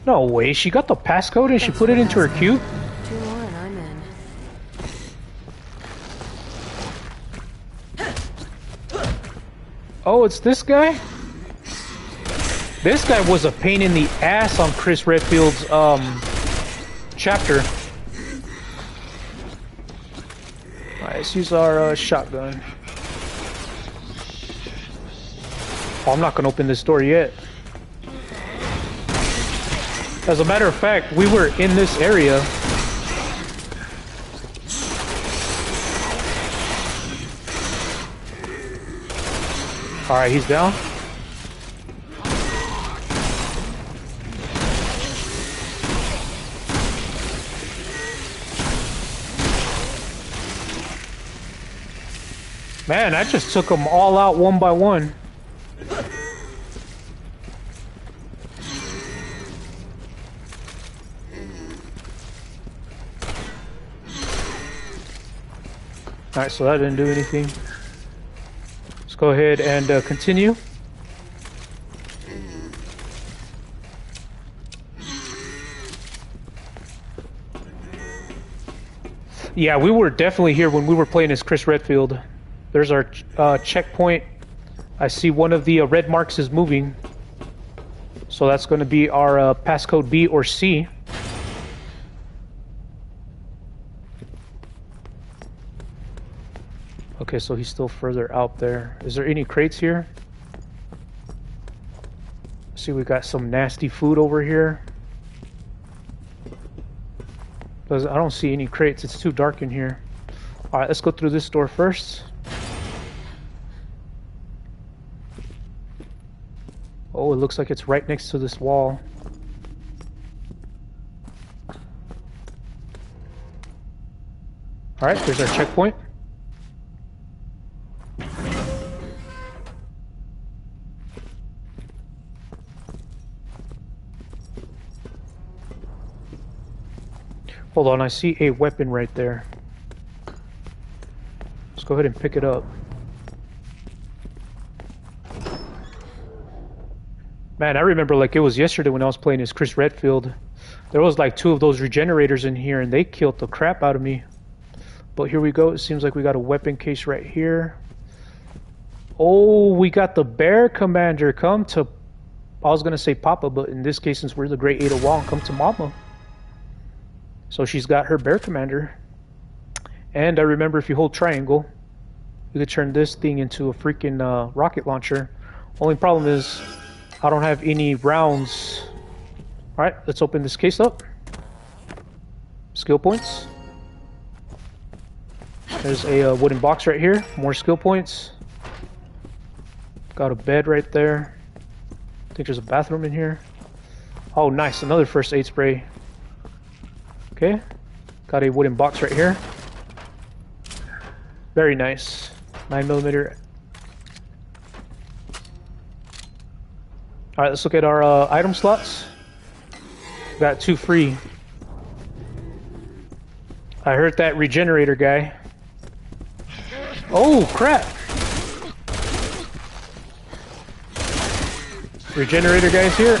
No way, she got the passcode and she put it into her cube? 2 more and I'm in. Oh, it's this guy? This guy was a pain in the ass on Chris Redfield's chapter. Alright, let's use our shotgun. Oh, I'm not gonna open this door yet. As a matter of fact, we were in this area. Alright, he's down. Man, I just took them all out one by one. Alright, so that didn't do anything. Let's go ahead and continue. Yeah, we were definitely here when we were playing as Chris Redfield. There's our checkpoint. I see one of the red marks is moving. So that's going to be our passcode B or C. Okay, so he's still further out there. Is there any crates here? See, we got some nasty food over here. I don't see any crates. It's too dark in here. Alright, let's go through this door first. Oh, it looks like it's right next to this wall. Alright, there's our checkpoint. Hold on, I see a weapon right there. Let's go ahead and pick it up. Man, I remember like it was yesterday when I was playing as Chris Redfield. There was like 2 of those regenerators in here and they killed the crap out of me. But here we go. It seems like we got a weapon case right here. Oh, we got the bear commander. Come to... I was going to say Papa, but in this case, since we're the Great Ada Wong, come to Mama. So she's got her bear commander. And I remember if you hold triangle, you could turn this thing into a freaking rocket launcher. Only problem is I don't have any rounds. Alright, let's open this case up. Skill points. There's a wooden box right here. More skill points. Got a bed right there. I think there's a bathroom in here. Oh, nice. Another first aid spray. Okay. Got a wooden box right here. Very nice. 9mm. Alright, let's look at our item slots. Got 2 free. I heard that regenerator guy. Oh, crap! Regenerator guy's here.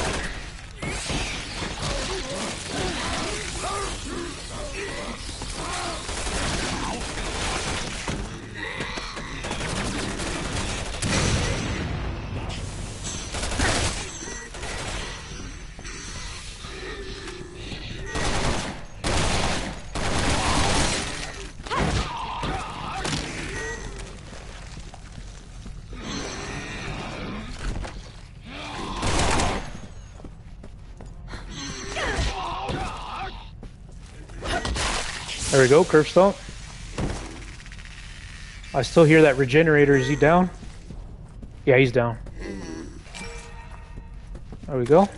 There we go, curve stomp. I still hear that regenerator. Is he down? Yeah, he's down. There we go.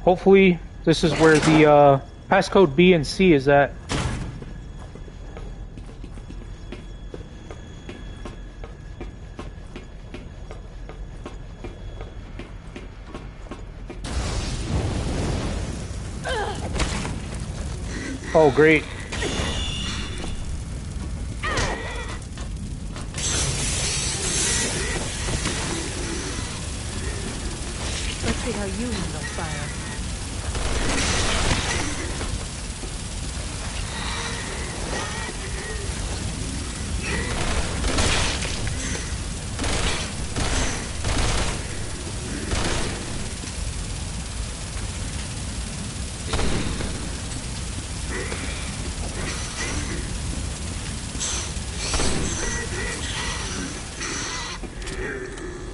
Hopefully, this is where the passcode B and C is at. Oh, great. Let's see how you handle fire.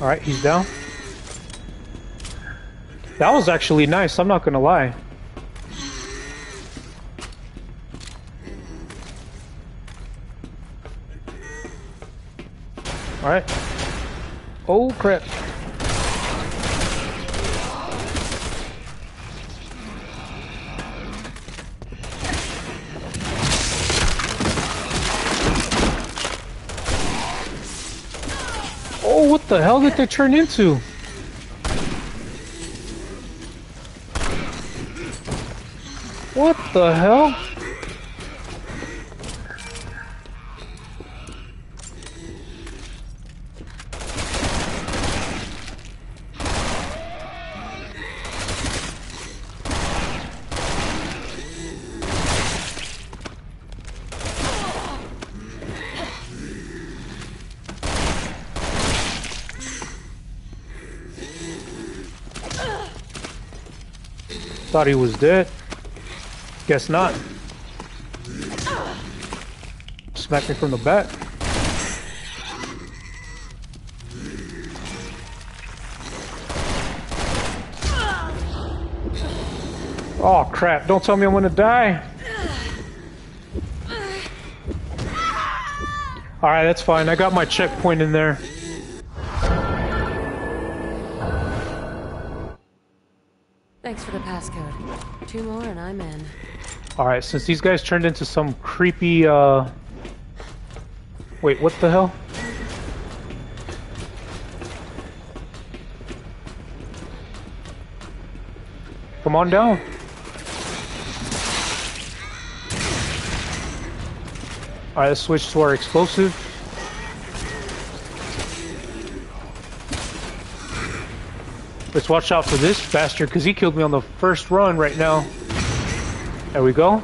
Alright, he's down. That was actually nice, I'm not gonna lie. Alright. Oh crap. Oh, what the hell did they turn into? What the hell? Thought he was dead. Guess not. Smacked me from the back. Oh crap, don't tell me I'm gonna die. Alright, that's fine. I got my checkpoint in there. Thanks for the passcode. 2 more and I'm in. Alright, since these guys turned into some creepy, wait, what the hell? Come on down. Alright, let's switch to our explosive. Let's watch out for this bastard, because he killed me on the first run right now. There we go.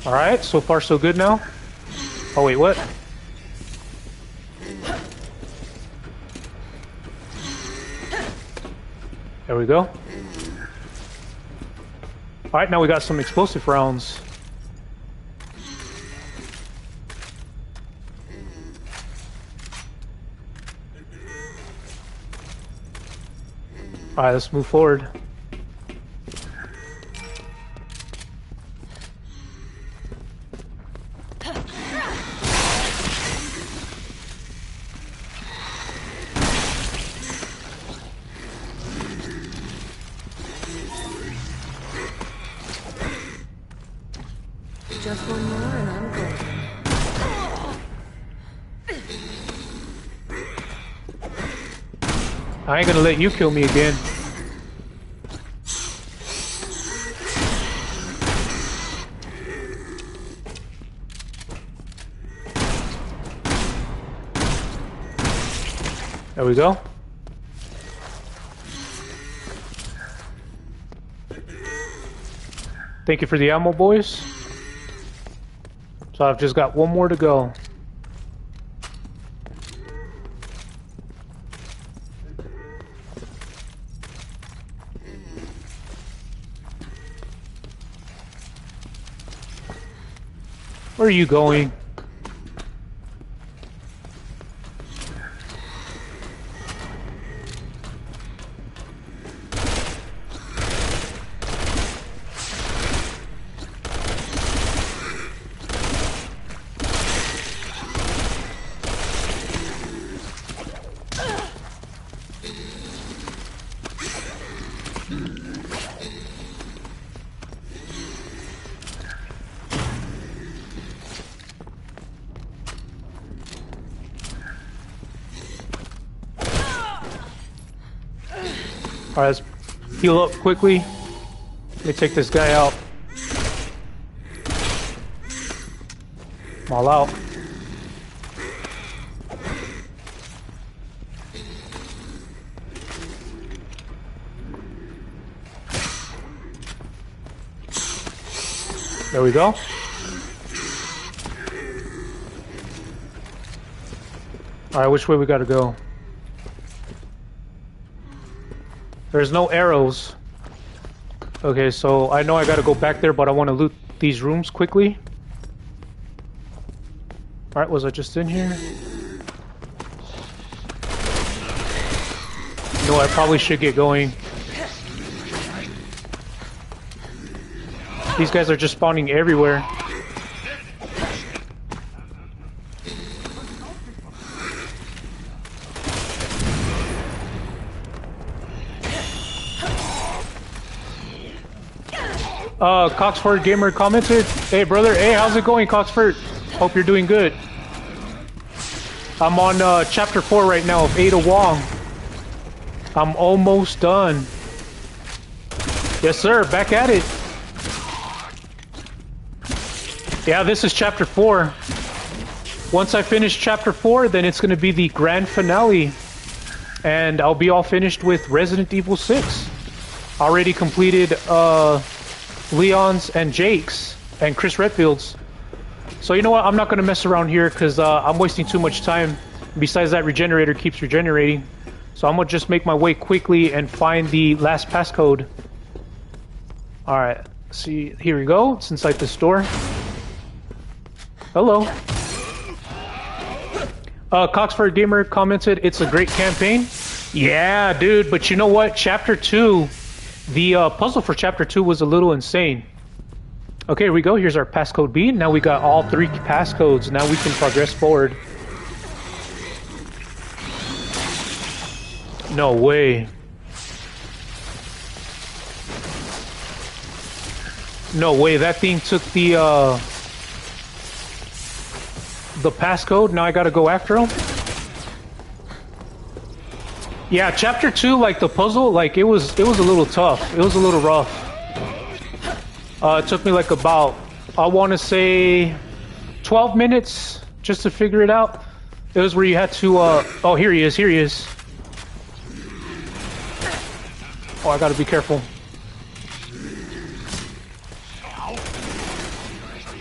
Alright, so far so good now. Oh wait, what? There we go. Alright, now we got some explosive rounds. Alright, let's move forward. Just 1 more and I'm golden. I ain't gonna let you kill me again. There we go. Thank you for the ammo, boys. So I've just got 1 more to go. Where are you going? Alright, let's heal up quickly. Let me take this guy out. I'm all out. There we go. Alright, which way we gotta go? There's no arrows. Okay, so I know I gotta go back there, but I want to loot these rooms quickly. Alright, was I just in here? No, I probably should get going. These guys are just spawning everywhere. Coxford Gamer commented, "Hey brother, hey, how's it going, Coxford? Hope you're doing good. I'm on chapter 4 right now of Ada Wong. I'm almost done. Yes sir, back at it. Yeah, this is chapter 4. Once I finish chapter 4, then it's going to be the grand finale. And I'll be all finished with Resident Evil 6. Already completed Leon's and Jake's and Chris Redfield's. So you know what, I'm not going to mess around here because I'm wasting too much time. Besides, that regenerator keeps regenerating. So I'm going to just make my way quickly and find the last passcode. Alright, see, here we go. It's inside this door. Hello. Coxford Gamer commented, "It's a great campaign." Yeah, dude, but you know what? Chapter 2, the puzzle for Chapter 2 was a little insane. Okay, here we go. Here's our passcode B. Now we got all 3 passcodes. Now we can progress forward. No way. No way. That thing took the passcode. Now I gotta go after him. Yeah, chapter 2, like the puzzle, like it was a little tough. It was a little rough. It took me like about, I want to say 12 minutes just to figure it out. It was where you had to oh, here he is, here he is. Oh, I gotta be careful.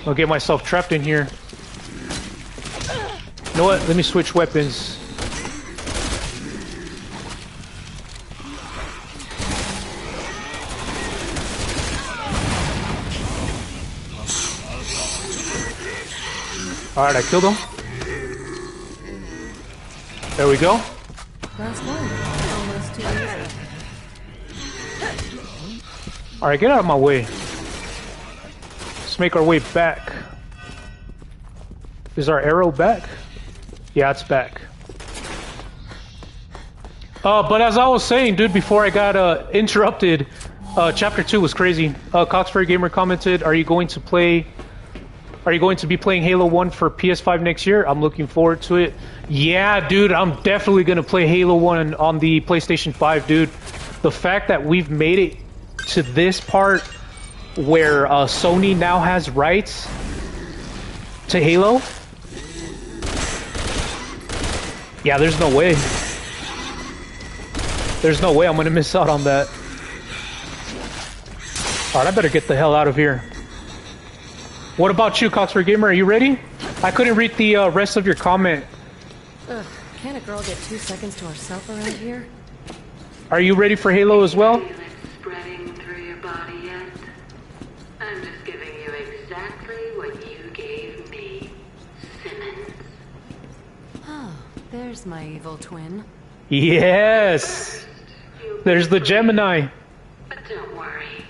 I'll get myself trapped in here. You know what? Let me switch weapons. Alright, I killed him. There we go. Last one. Almost too easy. Alright, get out of my way. Let's make our way back. Is our arrow back? Yeah, it's back. But as I was saying, dude, before I got interrupted, chapter 2 was crazy. Coxford Gamer commented, "Are you going to be playing Halo 1 for PS5 next year?" I'm looking forward to it. Yeah, dude, I'm definitely gonna play Halo 1 on the PlayStation 5, dude. The fact that we've made it to this part where Sony now has rights to Halo. Yeah, there's no way. There's no way I'm gonna miss out on that. Alright, I better get the hell out of here. What about you, Coxford Gamer? Are you ready? I couldn't read the rest of your comment. Ugh, can't a girl get 2 seconds to herself around here? Are you ready for Halo as well? Feel it spreading through your body yet? I'm just giving you exactly what you gave me, Simmons. Oh, there's my evil twin. Yes! There's the Gemini. But don't worry.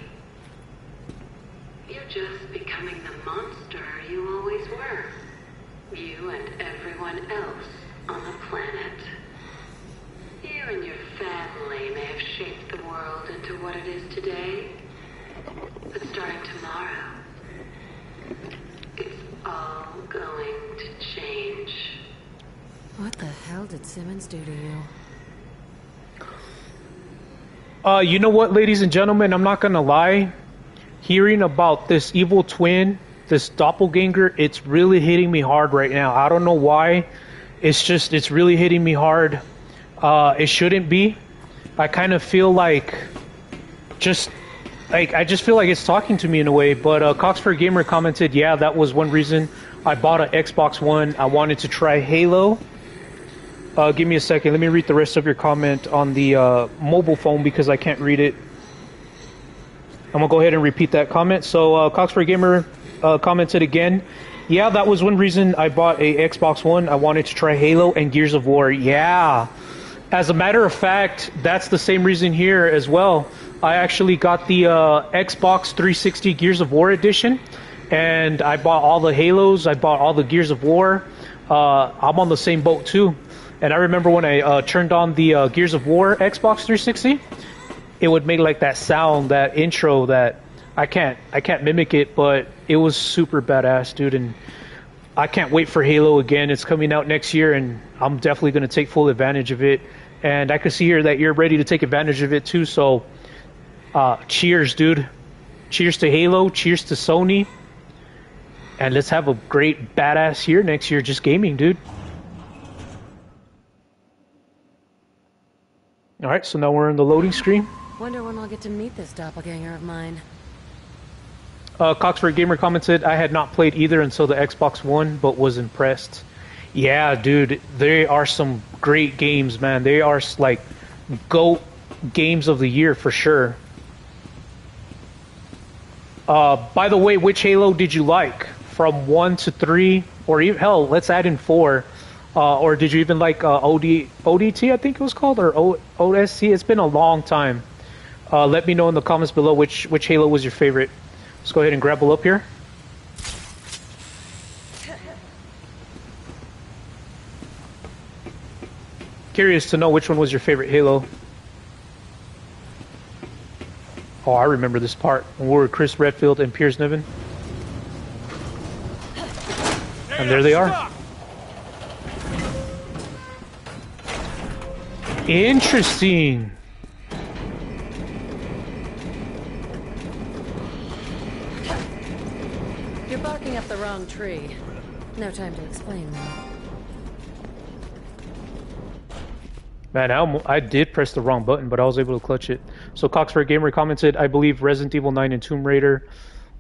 You're just becoming the monster you always were. You and everyone else on the planet. You and your family may have shaped the world into what it is today. But starting tomorrow, it's all going to change. What the hell did Simmons do to you? You know what, ladies and gentlemen, I'm not gonna lie. Hearing about this evil twin, this doppelganger, it's really hitting me hard right now. I don't know why. It's really hitting me hard. It shouldn't be. I kind of feel like I just feel like it's talking to me in a way. But Coxford Gamer commented, yeah, that was one reason I bought an Xbox One. I wanted to try Halo. Give me a second. Let me read the rest of your comment on the mobile phone because I can't read it. I'm going to go ahead and repeat that comment. So, Coxford Gamer commented again, Yeah, that was one reason I bought a Xbox One. I wanted to try Halo and Gears of War. Yeah. As a matter of fact, that's the same reason here as well. I actually got the Xbox 360 Gears of War edition, and I bought all the Halos. I bought all the Gears of War. I'm on the same boat too. And I remember when I turned on the Gears of War Xbox 360, it would make like that sound, that intro that I can't mimic it, but it was super badass, dude. And I can't wait for Halo again. It's coming out next year, and I'm definitely going to take full advantage of it. And I can see here that you're ready to take advantage of it too. So, cheers, dude. Cheers to Halo. Cheers to Sony. And let's have a great badass year next year, just gaming, dude. All right, so now we're in the loading screen. Wonder when I'll get to meet this doppelganger of mine. Coxford Gamer commented, I had not played either until the Xbox One, but was impressed. Yeah, dude, they are some great games, man. They are like GOAT games of the year for sure. By the way, which Halo did you like? From 1 to 3, or even, hell, let's add in 4. Or did you even like ODT, I think it was called, or OSC? It's been a long time. Let me know in the comments below which Halo was your favorite. Let's go ahead and grapple up here. Curious to know which one was your favorite Halo. Oh, I remember this part when we were Chris Redfield and Piers Niven. And there they are. Interesting. You're barking up the wrong tree. No time to explain, though. Man, I did press the wrong button, but I was able to clutch it. So Coxford Gamer commented, I believe Resident Evil 9 and Tomb Raider.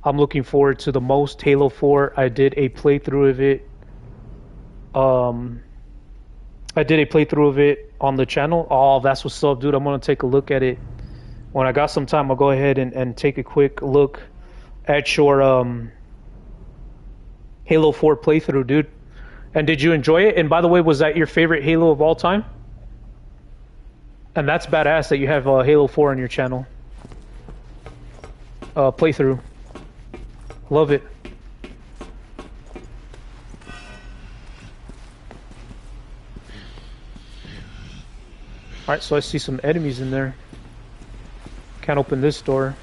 I'm looking forward to the most. Halo 4, I did a playthrough of it. I did a playthrough of it on the channel. Oh, that's what's up, dude. I'm going to take a look at it. When I got some time, I'll go ahead and take a quick look at your Halo 4 playthrough, dude. And did you enjoy it? And by the way, was that your favorite Halo of all time? And that's badass that you have Halo 4 on your channel. Playthrough. Love it. Alright, so I see some enemies in there. Can't open this door.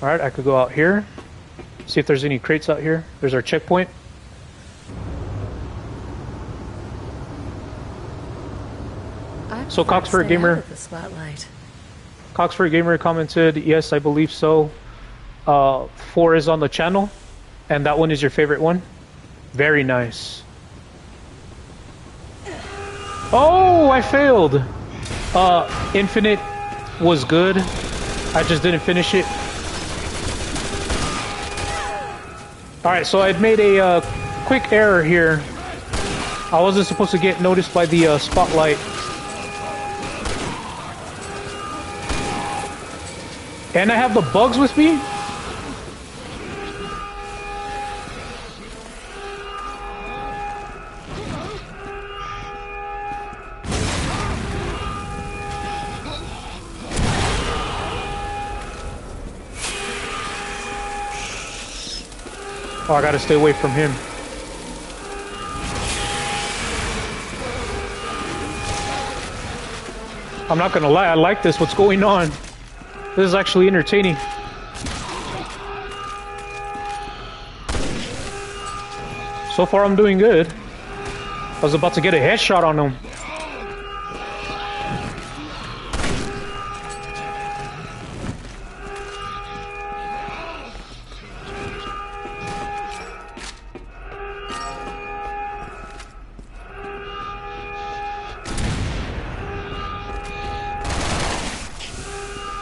Alright, I could go out here. See if there's any crates out here. There's our checkpoint. So Coxford Gamer, Coxford Gamer commented, yes, I believe so. 4 is on the channel, and that one is your favorite one. Very nice. Oh, I failed. Infinite was good. I just didn't finish it. All right, so I'd made a quick error here. I wasn't supposed to get noticed by the spotlight. And I have the bugs with me? Oh, I gotta stay away from him. I'm not gonna lie, I like this. What's going on? This is actually entertaining. So far I'm doing good. I was about to get a headshot on him.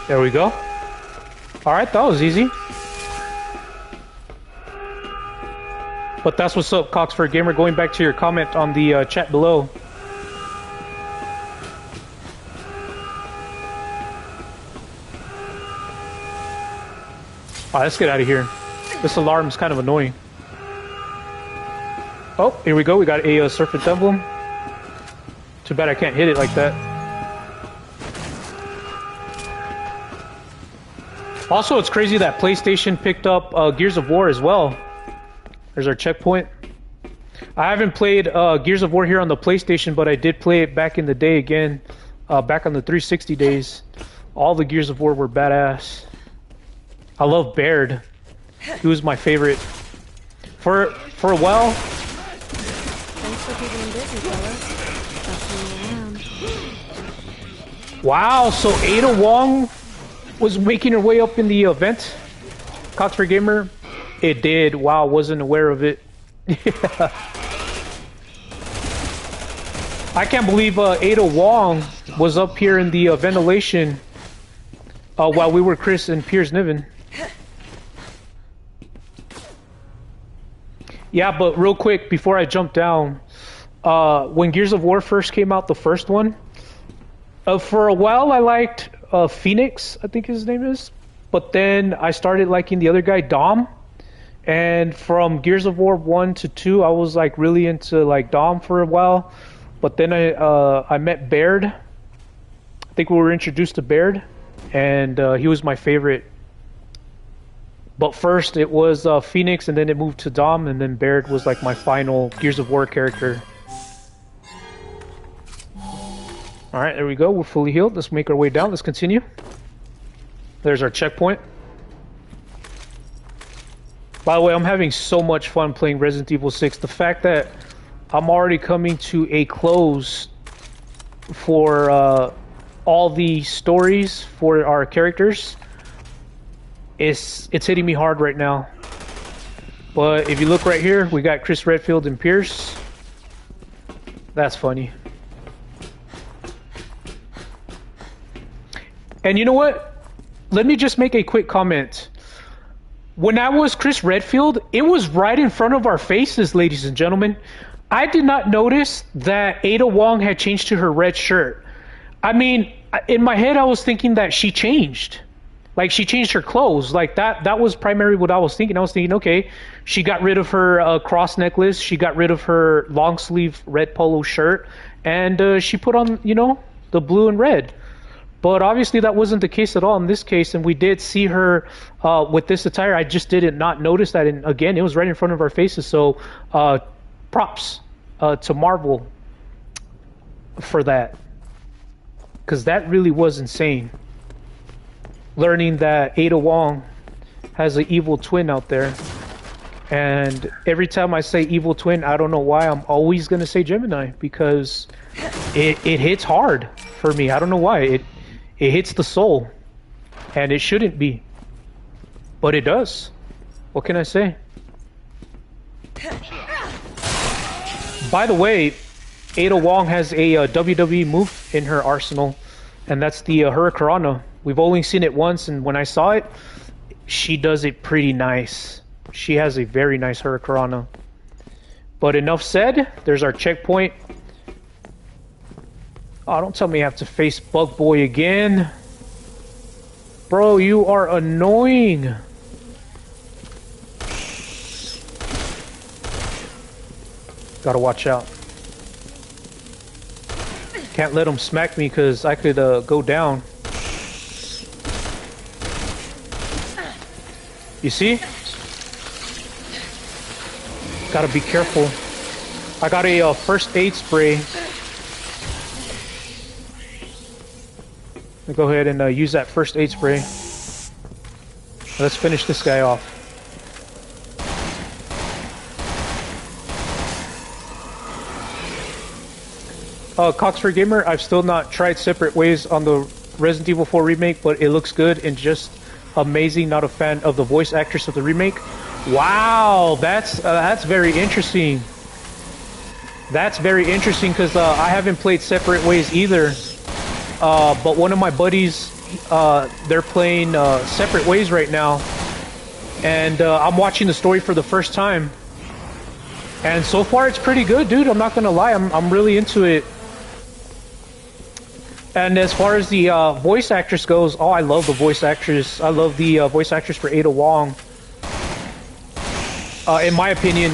There we go. Alright, that was easy. But that's what's up, Coxford Gamer. Going back to your comment on the chat below. Alright, let's get out of here. This alarm's kind of annoying. Oh, here we go. We got a serpent emblem. Too bad I can't hit it like that. Also, it's crazy that PlayStation picked up Gears of War as well. There's our checkpoint. I haven't played Gears of War here on the PlayStation, but I did play it back in the day again. Back on the 360 days. All the Gears of War were badass. I love Baird. He was my favorite. For a while. Thanks for keeping him busy, fellas. Passing him around. Wow, so Ada Wong was making her way up in the event? Coxford Gamer? It did. Wow, wasn't aware of it. Yeah. I can't believe Ada Wong was up here in the ventilation while we were Chris and Piers Niven. Yeah, but real quick, before I jump down, when Gears of War first came out, the first one, for a while I liked Phoenix, I think his name is, but then I started liking the other guy, Dom, and from Gears of War 1 to 2, I was like really into like Dom for a while, but then I met Baird. I think we were introduced to Baird, and he was my favorite. But first it was Phoenix, and then it moved to Dom, and then Baird was like my final Gears of War character. Alright, there we go. We're fully healed. Let's make our way down. Let's continue. There's our checkpoint. By the way, I'm having so much fun playing Resident Evil 6. The fact that I'm already coming to a close for all the stories for our characters, it's hitting me hard right now. But if you look right here, we got Chris Redfield and Pierce. That's funny. And you know what? Let me just make a quick comment. When I was Chris Redfield, it was right in front of our faces, ladies and gentlemen. I did not notice that Ada Wong had changed to her red shirt. I mean, in my head, I was thinking that she changed. Like, she changed her clothes. Like, that was primarily what I was thinking. I was thinking, okay, she got rid of her cross necklace. She got rid of her long sleeve red polo shirt. And she put on, you know, the blue and red. But obviously that wasn't the case at all in this case, and we did see her with this attire. I just did not notice that, and again, it was right in front of our faces, so props to Marvel for that. Because that really was insane. Learning that Ada Wong has an evil twin out there. And every time I say evil twin, I don't know why, I'm always going to say Gemini, because it hits hard for me. I don't know why. It hits the soul, and it shouldn't be, but it does. What can I say? By the way, Ada Wong has a WWE move in her arsenal, and that's the Hurricanrana. We've only seen it once, and when I saw it, she does it pretty nice. She has a very nice Hurricanrana. But enough said, there's our checkpoint. Oh, don't tell me I have to face Bug Boy again. Bro, you are annoying. Gotta watch out. Can't let him smack me because I could go down. You see? Gotta be careful. I got a first aid spray. Go ahead and use that first aid spray. Let's finish this guy off. Coxford Gamer, I've still not tried Separate Ways on the Resident Evil 4 remake, but it looks good and just amazing. Not a fan of the voice actress of the remake. Wow, that's very interesting. That's very interesting because I haven't played Separate Ways either. But one of my buddies, they're playing Separate Ways right now, and I'm watching the story for the first time, and so far it's pretty good, dude. I'm not gonna lie, I'm really into it. And as far as the voice actress goes, oh, I love the voice actress. I love the voice actress for Ada Wong. in my opinion,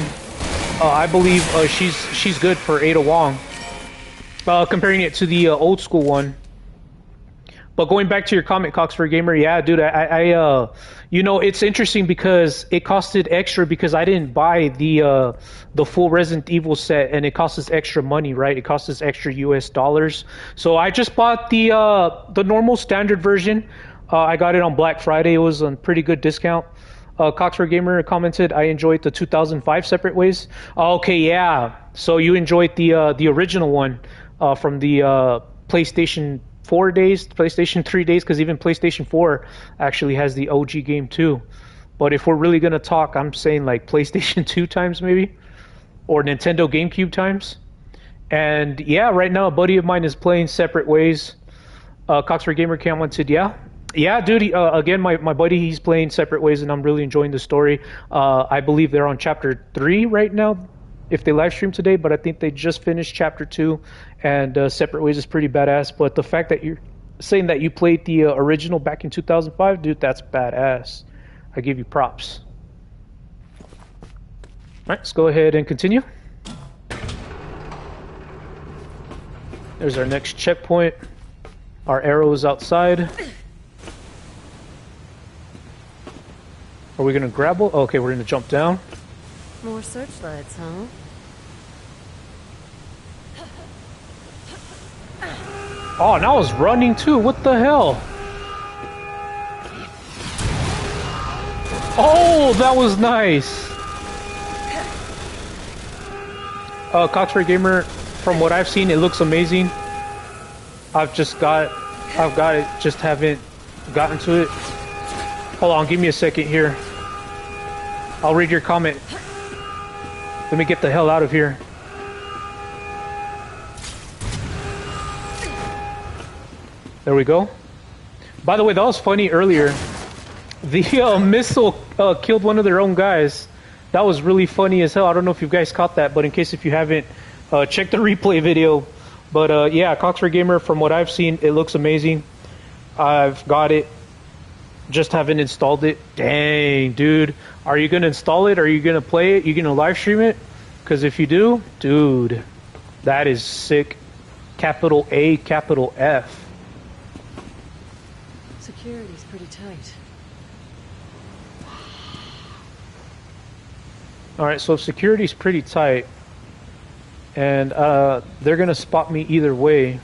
I believe she's good for Ada Wong. Comparing it to the old school one. But going back to your comment, Coxford Gamer, yeah, dude, I you know, it's interesting because it costed extra because I didn't buy the full Resident Evil set, and it costs us extra money, right? It costs us extra US dollars. So I just bought the normal standard version. I got it on Black Friday. It was on pretty good discount. Coxford Gamer commented, I enjoyed the 2005 Separate Ways. Okay, yeah. So you enjoyed the original one from the PlayStation 4 days, PlayStation 3 days, because even PlayStation 4 actually has the OG game too. But if we're really going to talk, I'm saying like PlayStation 2 times maybe, or Nintendo GameCube times. And yeah, right now a buddy of mine is playing Separate Ways. Coxford Gamer commented, yeah, dude. Again, my buddy, he's playing Separate Ways, and I'm really enjoying the story. I believe they're on chapter 3 right now, if they live stream today. But I think they just finished chapter 2, and Separate Ways is pretty badass. But the fact that you're saying that you played the original back in 2005, dude, that's badass. I give you props. All right, let's go ahead and continue. There's our next checkpoint. Our arrow is outside. Are we gonna grapple? Oh, okay, we're gonna jump down. More searchlights, huh? Oh, now I was running too. What the hell? Oh, that was nice. Coxford Gamer, from what I've seen, it looks amazing. I've got it, just haven't gotten to it. Hold on, give me a second here. I'll read your comment. Let me get the hell out of here. There we go. By the way, that was funny earlier. The missile killed one of their own guys. That was really funny as hell. I don't know if you guys caught that, but in case if you haven't, check the replay video. But yeah, Coxford Gamer, from what I've seen, it looks amazing. I've got it. Just haven't installed it. Dang, dude. Are you going to install it? Are you going to play it? You going to live stream it? Because if you do, dude, that is sick. Capital A, capital F. Security's pretty tight. Alright, so security's pretty tight. And they're going to spot me either way.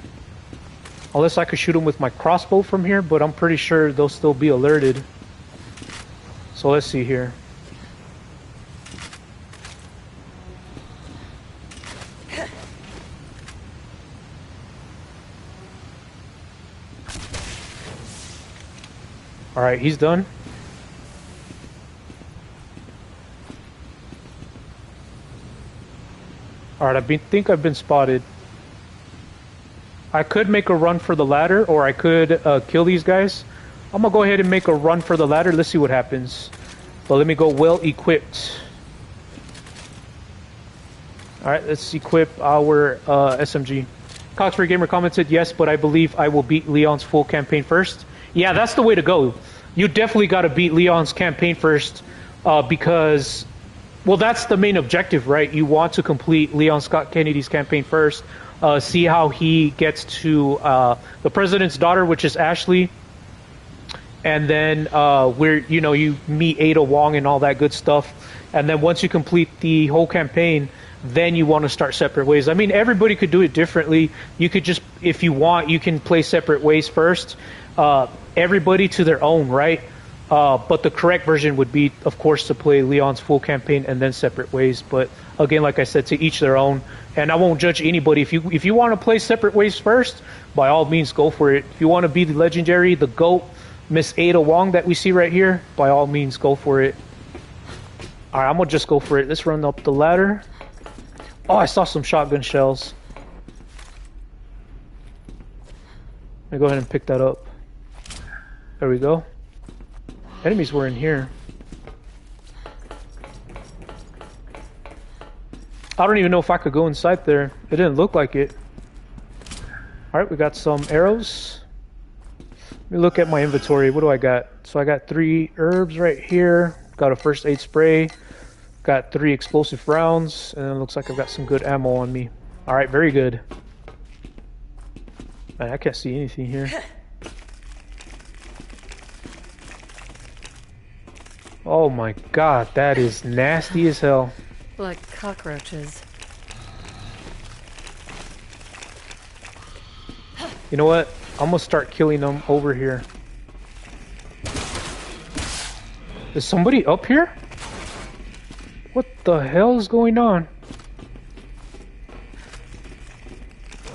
Unless I could shoot them with my crossbow from here, but I'm pretty sure they'll still be alerted. So let's see here. Alright, he's done. Alright, I think I've been spotted. I could make a run for the ladder, or I could kill these guys. I'm gonna go ahead and make a run for the ladder. Let's see what happens. But let me go well equipped. Alright, let's equip our SMG. Coxford Gamer commented, yes, but I believe I will beat Leon's full campaign first. Yeah, that's the way to go. You definitely got to beat Leon's campaign first because, well, that's the main objective, right? You want to complete Leon Scott Kennedy's campaign first. See how he gets to the president's daughter, which is Ashley, and then you meet Ada Wong and all that good stuff. And then once you complete the whole campaign, then you want to start Separate Ways. I mean, everybody could do it differently. You could just, if you want, you can play Separate Ways first. Everybody to their own, right? But the correct version would be, of course, to play Leon's full campaign and then Separate Ways. But again, like I said, to each their own. And I won't judge anybody. If you want to play Separate Ways first, by all means, go for it. If you want to be the legendary, the GOAT, Miss Ada Wong that we see right here, by all means, go for it. All right, I'm going to just go for it. Let's run up the ladder. Oh, I saw some shotgun shells. Let me go ahead and pick that up. There we go. Enemies were in here. I don't even know if I could go inside there. It didn't look like it. Alright, we got some arrows. Let me look at my inventory. What do I got? So I got 3 herbs right here. Got a first aid spray. Got 3 explosive rounds, and it looks like I've got some good ammo on me. Alright, very good. Man, I can't see anything here. Oh my god, that is nasty as hell. Like cockroaches. You know what? I'm gonna start killing them over here. Is somebody up here? What the hell is going on?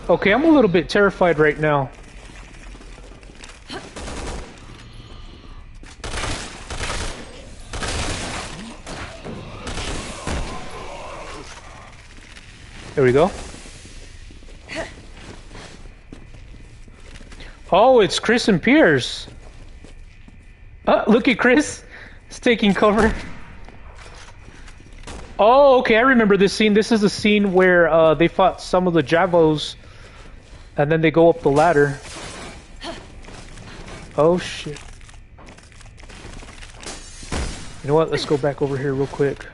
Okay, I'm a little bit terrified right now. There we go. Oh, it's Chris and Piers. Look at Chris. He's taking cover. Oh, okay, I remember this scene. This is the scene where they fought some of the Javos, and then they go up the ladder. Oh, shit. You know what? Let's go back over here real quick.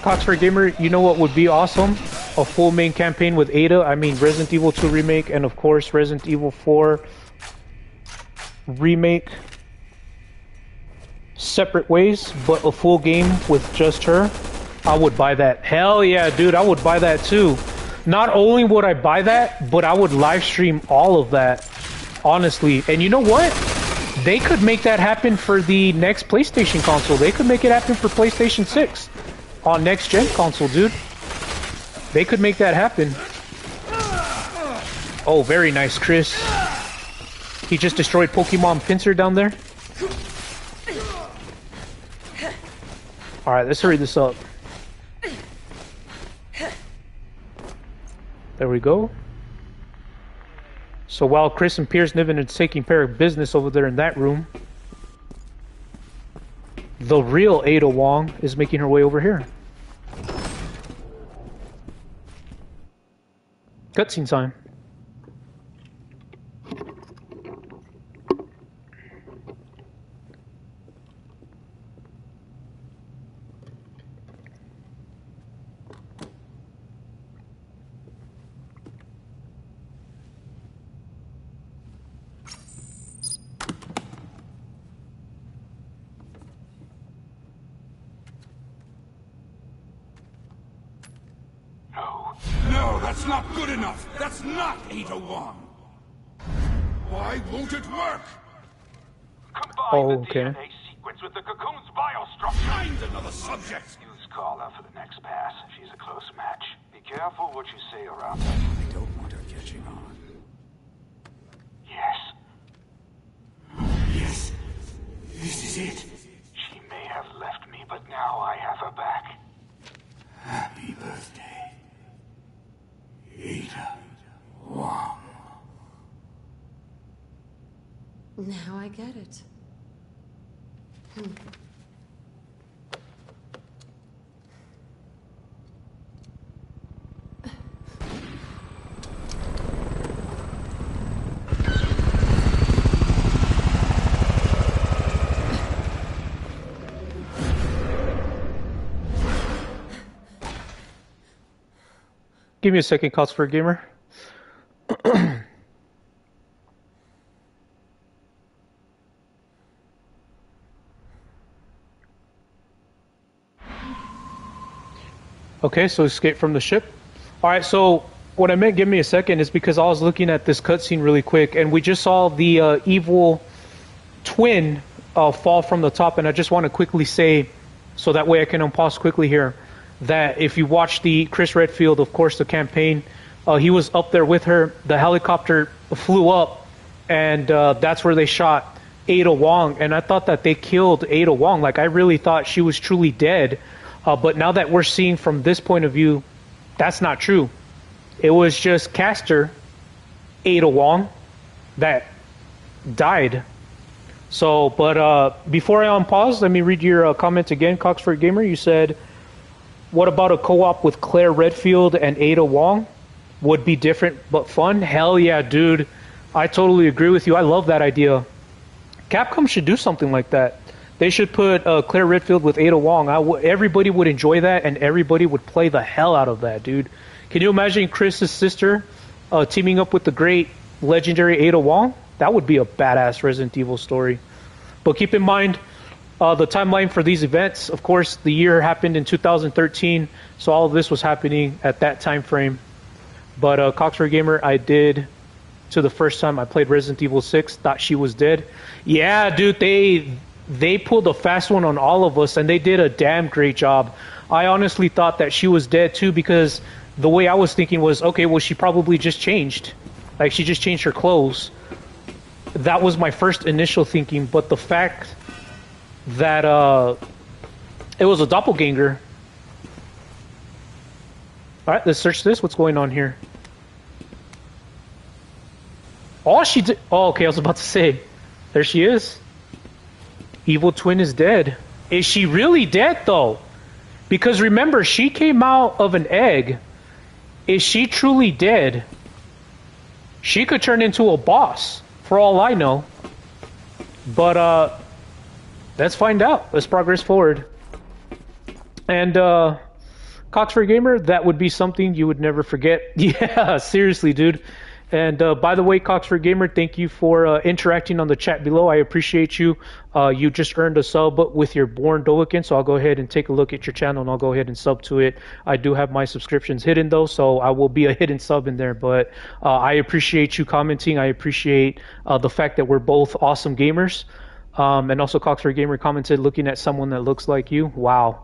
Coxford Gamer, you know what would be awesome? A full main campaign with Ada. I mean, Resident Evil 2 Remake, and of course, Resident Evil 4 Remake. Separate ways, but a full game with just her. I would buy that. Hell yeah, dude, I would buy that too. Not only would I buy that, but I would live stream all of that. Honestly. And you know what? They could make that happen for the next PlayStation console. They could make it happen for PlayStation 6. On next gen console, dude. They could make that happen. Oh, very nice, Chris. He just destroyed Pokemon Pincer down there. Alright, let's hurry this up. There we go. So while Chris and Piers Niven is taking care of business over there in that room, the real Ada Wong is making her way over here. Cutscene time. No, that's not good enough. That's not Ada Wong. Why won't it work? Combine the DNA sequence with the cocoon's biostructure. Find another subject. Use Carla for the next pass. She's a close match. Be careful what you say around her. I don't want her catching on. Yes. Yes. This is it. She may have left me, but now I have her back. Happy birthday, Ada Wong. Now I get it. Give me a second, Cotsford Gamer. Okay, so escape from the ship. Alright, so what I meant, give me a second, is because I was looking at this cutscene really quick, and we just saw the evil twin fall from the top, and I just want to quickly say, so that way I can unpause quickly here, that if you watch the Chris Redfield, of course, the campaign, he was up there with her, the helicopter flew up, and that's where they shot Ada Wong, and I thought that they killed Ada Wong. Like, I really thought she was truly dead. But now that we're seeing from this point of view, that's not true. It was just caster Ada Wong that died. So, but before I unpause, let me read your comment again, Coxford Gamer. You said, what about a co-op with Claire Redfield and Ada Wong? Would be different but fun? Hell yeah, dude. I totally agree with you. I love that idea. Capcom should do something like that. They should put Claire Redfield with Ada Wong. Everybody would enjoy that, and everybody would play the hell out of that, dude. Can you imagine Chris's sister teaming up with the great legendary Ada Wong? That would be a badass Resident Evil story. But keep in mind, the timeline for these events, of course, the year happened in 2013, so all of this was happening at that time frame. But Coxford Gamer, I did, to the first time I played Resident Evil 6, thought she was dead. Yeah, dude, they pulled a fast one on all of us, and they did a damn great job. I honestly thought that she was dead too, because the way I was thinking was, okay, well, she probably just changed. Like, she just changed her clothes. That was my first initial thinking, but the fact that it was a doppelganger. Alright, let's search this. What's going on here? Oh, she did. Oh, okay, I was about to say. There she is. Evil twin is dead. Is she really dead, though? Because remember, she came out of an egg. Is she truly dead? She could turn into a boss, for all I know. But, let's find out. Let's progress forward. And, Coxford Gamer, that would be something you would never forget. Yeah, seriously, dude. And by the way, Coxford Gamer, thank you for interacting on the chat below. I appreciate you. You just earned a sub with your BornDovahkiin, so I'll go ahead and take a look at your channel and I'll go ahead and sub to it. I do have my subscriptions hidden though, so I will be a hidden sub in there. But I appreciate you commenting. I appreciate the fact that we're both awesome gamers. And also Coxford Gamer commented, looking at someone that looks like you. Wow.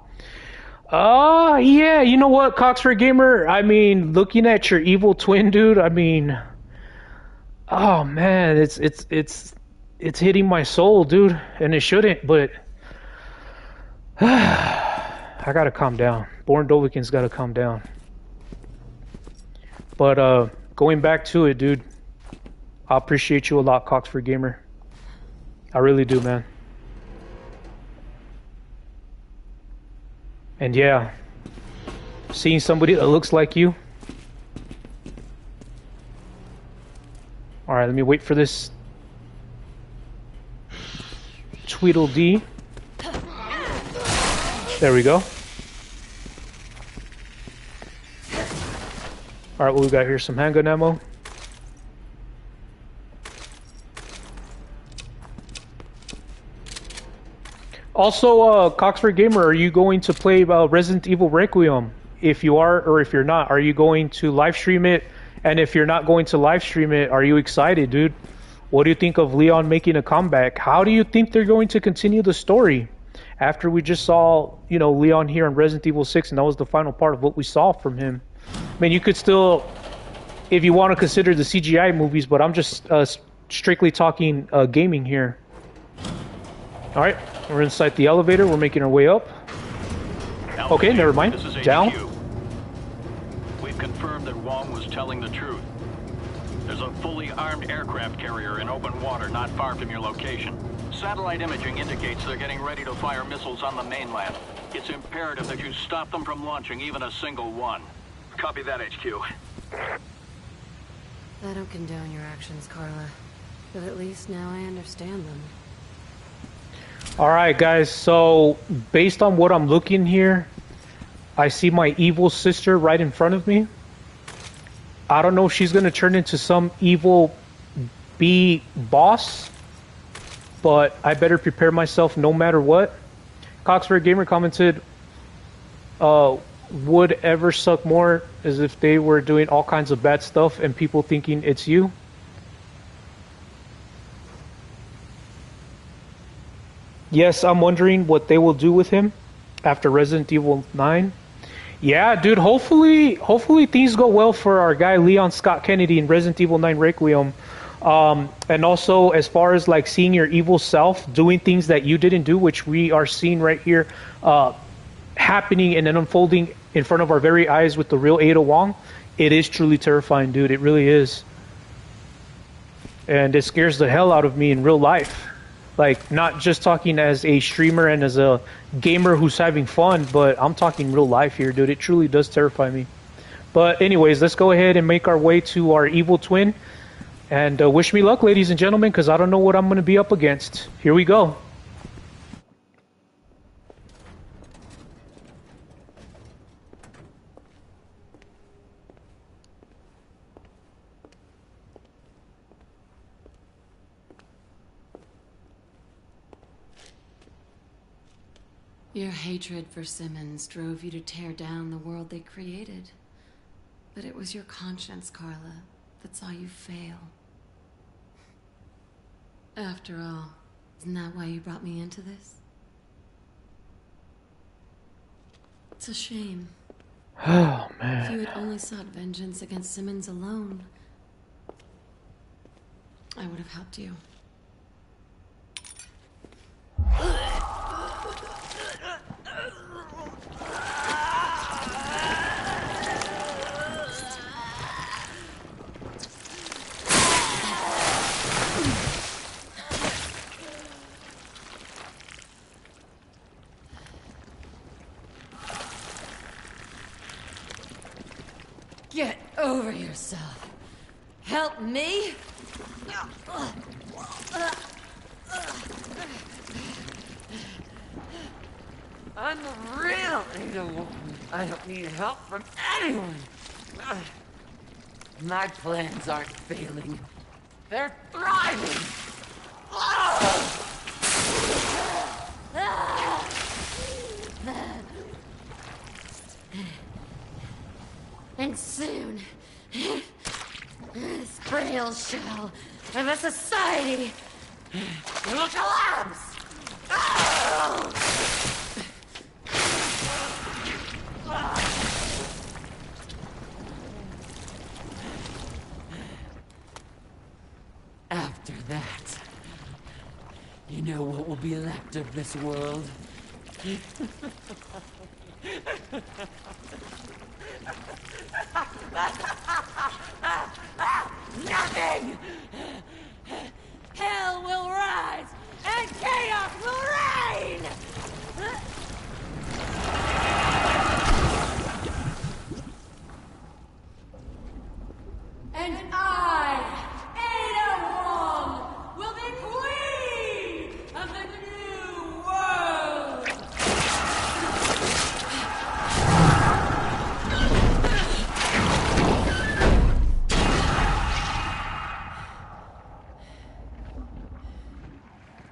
Yeah, you know what, Coxford Gamer? I mean, looking at your evil twin, dude, I mean, oh man, it's hitting my soul, dude, and it shouldn't, but I gotta calm down. BornDovahkiin's gotta calm down. But going back to it, dude, I appreciate you a lot, Coxford Gamer. I really do, man. And yeah, seeing somebody that looks like you. Alright, let me wait for this Tweedledee. There we go. Alright, what we got here? Some handgun ammo. Also, Coxford Gamer, are you going to play Resident Evil Requiem? If you are, or if you're not, are you going to live stream it? And if you're not going to live stream it, are you excited, dude? What do you think of Leon making a comeback? How do you think they're going to continue the story? After we just saw, you know, Leon here in Resident Evil 6, and that was the final part of what we saw from him. I mean, you could still, if you want to consider the CGI movies, but I'm just strictly talking gaming here. Alright, we're inside the elevator, we're making our way up. Okay, never mind. Down. We've confirmed that Wong was telling the truth. There's a fully armed aircraft carrier in open water not far from your location. Satellite imaging indicates they're getting ready to fire missiles on the mainland. It's imperative that you stop them from launching even a single one. Copy that, HQ. I don't condone your actions, Carla. But at least now I understand them. Alright guys, so based on what I'm looking here, I see my evil sister right in front of me. I don't know if she's going to turn into some evil B boss, but I better prepare myself no matter what. Coxford Gamer commented, would ever suck more as if they were doing all kinds of bad stuff and people thinking it's you. Yes, I'm wondering what they will do with him after Resident Evil 9. Yeah, dude, hopefully things go well for our guy Leon Scott Kennedy in Resident Evil 9 Requiem. And also, as far as like seeing your evil self doing things that you didn't do, which we are seeing right here happening and then unfolding in front of our very eyes with the real Ada Wong, it is truly terrifying, dude. It really is. And it scares the hell out of me in real life. Like, not just talking as a streamer and as a gamer who's having fun, but I'm talking real life here, dude. It truly does terrify me. But anyways, let's go ahead and make our way to our evil twin. And wish me luck, ladies and gentlemen, because I don't know what I'm going to be up against. Here we go. Your hatred for Simmons drove you to tear down the world they created. But it was your conscience, Carla, that saw you fail. After all, isn't that why you brought me into this? It's a shame. Oh, man. If you had only sought vengeance against Simmons alone, I would have helped you. Get over yourself. Help me? I'm the real Ada. I don't need help from anyone. My plans aren't failing. They're thriving. And soon, this frail shell of a society will collapse. After that, you know what will be left of this world? Nothing! Hell will rise, and chaos will reign! And I, Ada Wong, will be queen of the new world!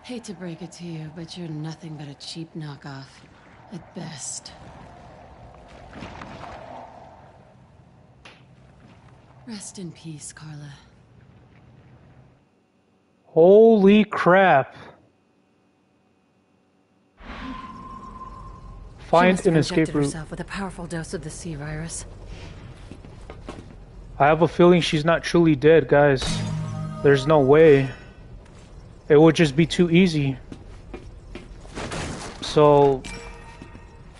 Hate to break it to you, but you're nothing but a cheap knockoff. At best. Rest in peace, Carla. Holy crap. Find an escape route. Herself with a powerful dose of the C virus. I have a feeling she's not truly dead, guys. There's no way. It would just be too easy. So,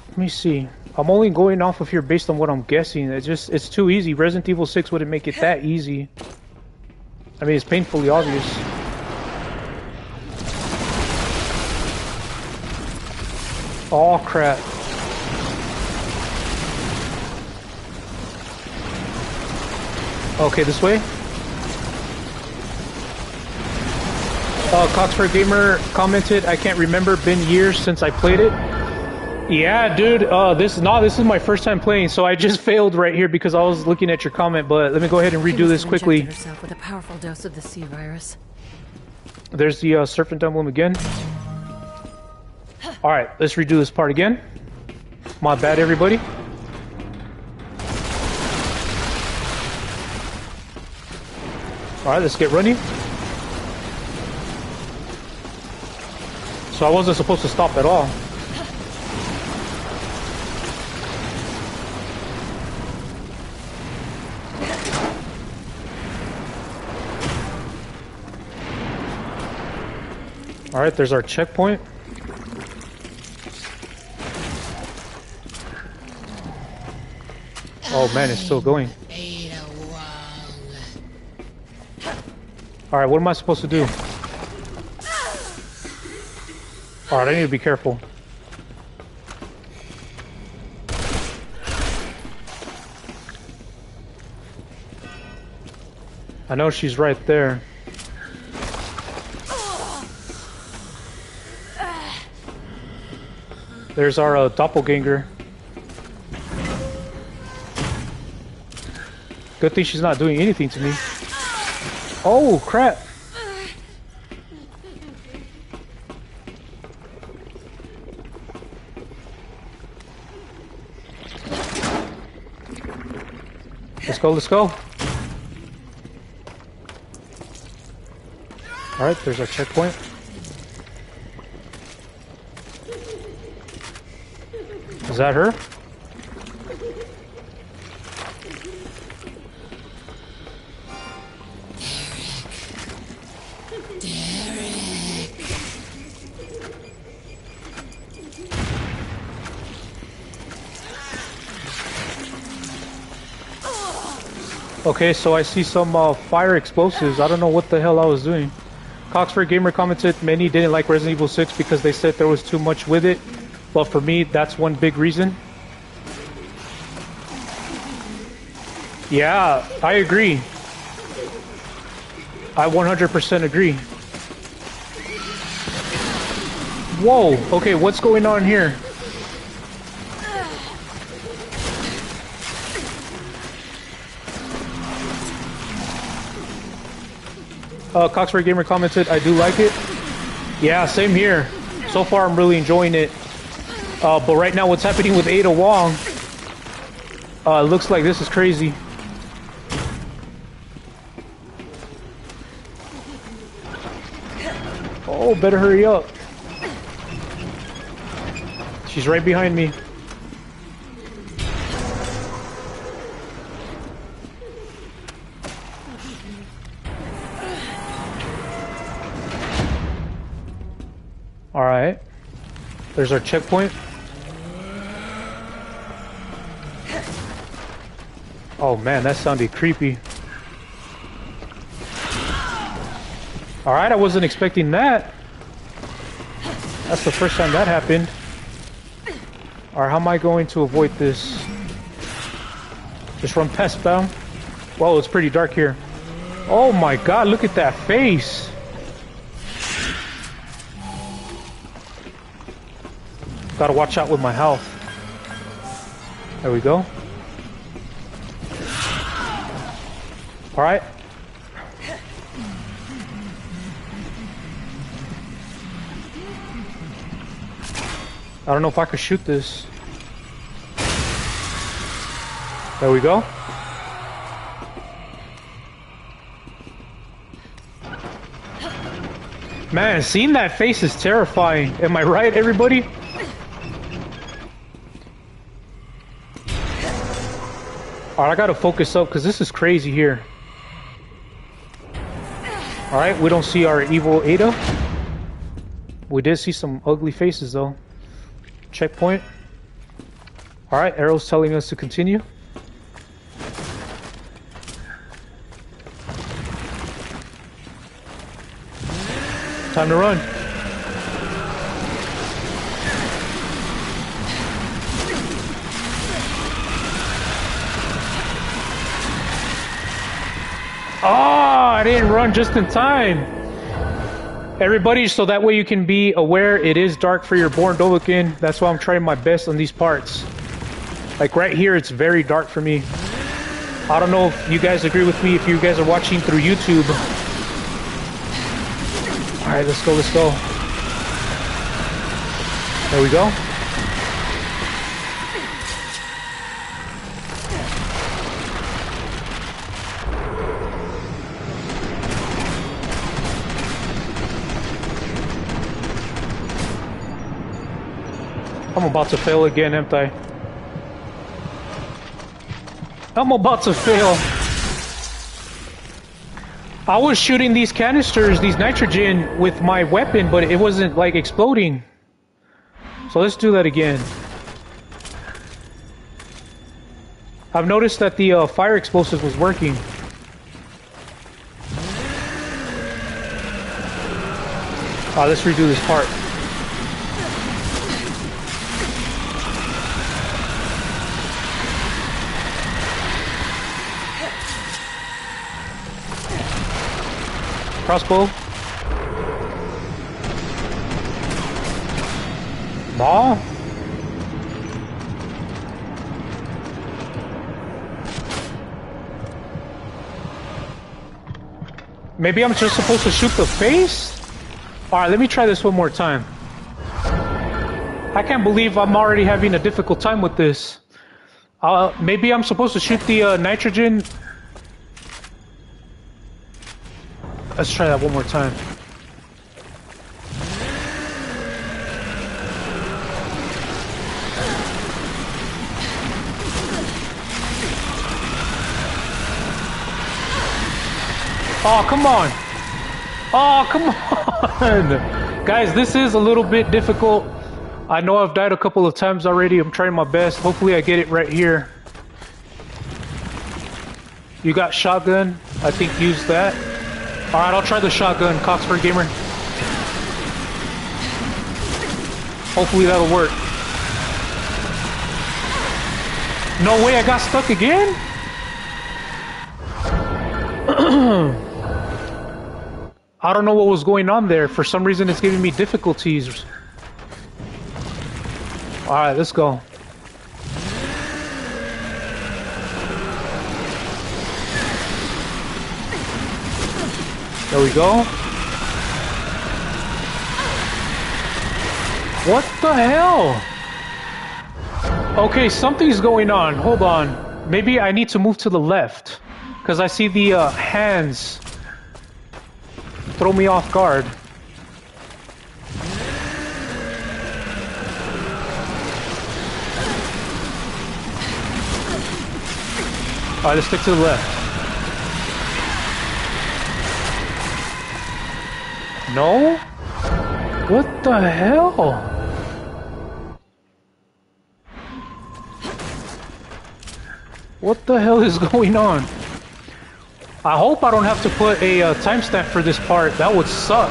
let me see. I'm only going off of here based on what I'm guessing. It's too easy. Resident Evil 6 wouldn't make it that easy. I mean, it's painfully obvious. Oh, crap. Okay, this way? Coxford Gamer commented, I can't remember, been years since I played it. Yeah, dude, this is my first time playing, so I just failed right here because I was looking at your comment, but let me go ahead and redo this quickly. Herself with a powerful dose of the C virus. There's the Serpent Emblem again. Alright, let's redo this part again. My bad, everybody. Alright, let's get running. So I wasn't supposed to stop at all. Alright, there's our checkpoint. Oh man, it's still going. Alright, what am I supposed to do? Alright, I need to be careful. I know she's right there. There's our doppelganger. Good thing she's not doing anything to me. Oh, crap. Let's go, let's go. Alright, there's our checkpoint. Is that her? Okay, so I see some fire explosives. I don't know what the hell I was doing. Coxford Gamer commented many didn't like Resident Evil 6 because they said there was too much with it. But for me, that's one big reason. Yeah, I agree. I 100% agree. Whoa, okay, what's going on here? Coxford Gamer commented, I do like it. Yeah, same here. So far, I'm really enjoying it. But right now, what's happening with Ada Wong? Looks like this is crazy. Oh, better hurry up. She's right behind me. Alright. There's our checkpoint. Oh man, that sounded creepy. Alright, I wasn't expecting that. That's the first time that happened. Alright, how am I going to avoid this? Just run past them. Whoa, it's pretty dark here. Oh my god, look at that face! Gotta watch out with my health. There we go. Alright. I don't know if I could shoot this. There we go. Man, seeing that face is terrifying. Am I right, everybody? Alright, I gotta focus up because this is crazy here. Alright, we don't see our evil Ada. We did see some ugly faces though. Checkpoint. Alright, arrow's telling us to continue. Time to run. Oh, I didn't run just in time. Everybody, so that way you can be aware it is dark for your BornDovahkiin. That's why I'm trying my best on these parts. Like right here, it's very dark for me. I don't know if you guys agree with me if you guys are watching through YouTube. Alright, let's go, let's go. There we go. I'm about to fail again, am I? I'm about to fail. I was shooting these canisters, these nitrogen, with my weapon, but it wasn't, like, exploding. So let's do that again. I've noticed that the fire explosive was working. Let's redo this part. crossbow. Maw? Maybe I'm just supposed to shoot the face? Alright, let me try this one more time. I can't believe I'm already having a difficult time with this. Maybe I'm supposed to shoot the nitrogen. Let's try that one more time. Oh, come on. Oh, come on. Guys, this is a little bit difficult. I know I've died a couple of times already. I'm trying my best. Hopefully I get it right here. You got shotgun? I think use that. Alright, I'll try the shotgun, Coxford Gamer. Hopefully that'll work. No way, I got stuck again? I don't know what was going on there. For some reason it's giving me difficulties. Alright, let's go. There we go. What the hell? Okay, something's going on. Hold on. Maybe I need to move to the left. Because I see the hands throw me off guard. Alright, let's stick to the left. No? What the hell? What the hell is going on? I hope I don't have to put a timestamp for this part. That would suck.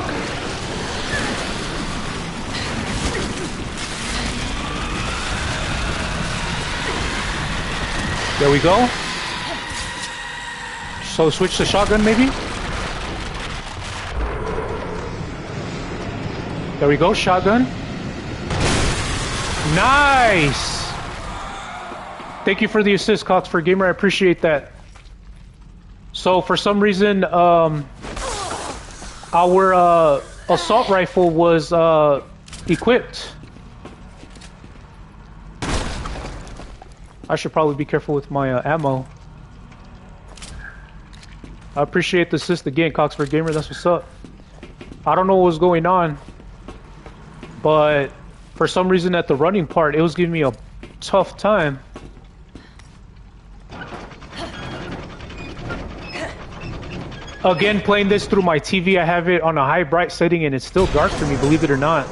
There we go. So switch to shotgun maybe? There we go, shotgun. Nice! Thank you for the assist, Coxford Gamer. I appreciate that. So for some reason, our assault rifle was equipped. I should probably be careful with my ammo. I appreciate the assist again, Coxford Gamer. That's what's up. I don't know what was going on, but for some reason at the running part, it was giving me a tough time. Again, playing this through my TV, I have it on a high bright setting and it's still dark for me, believe it or not.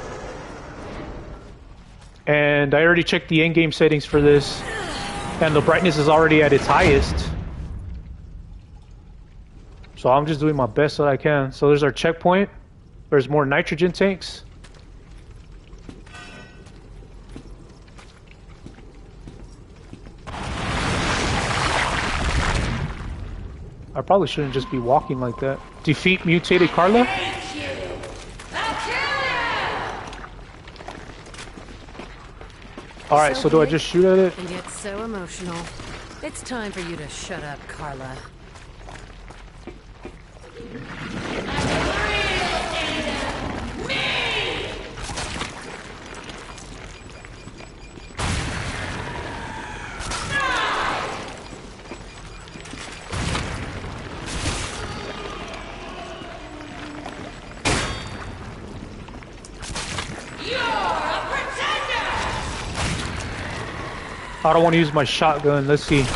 And I already checked the in-game settings for this, and the brightness is already at its highest. So I'm just doing my best that I can. So there's our checkpoint. There's more nitrogen tanks. I probably shouldn't just be walking like that. Defeat mutated Carla? Alright, so do I just shoot at it? And get so emotional. It's time for you to shut up, Carla. I don't want to use my shotgun. Let's see.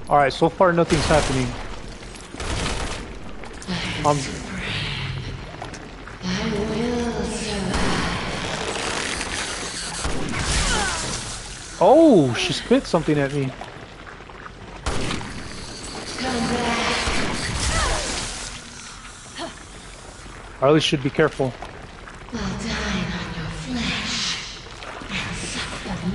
Alright, so far nothing's happening. Oh, she spit something at me. I really should be careful. Will dine on your flesh and suck the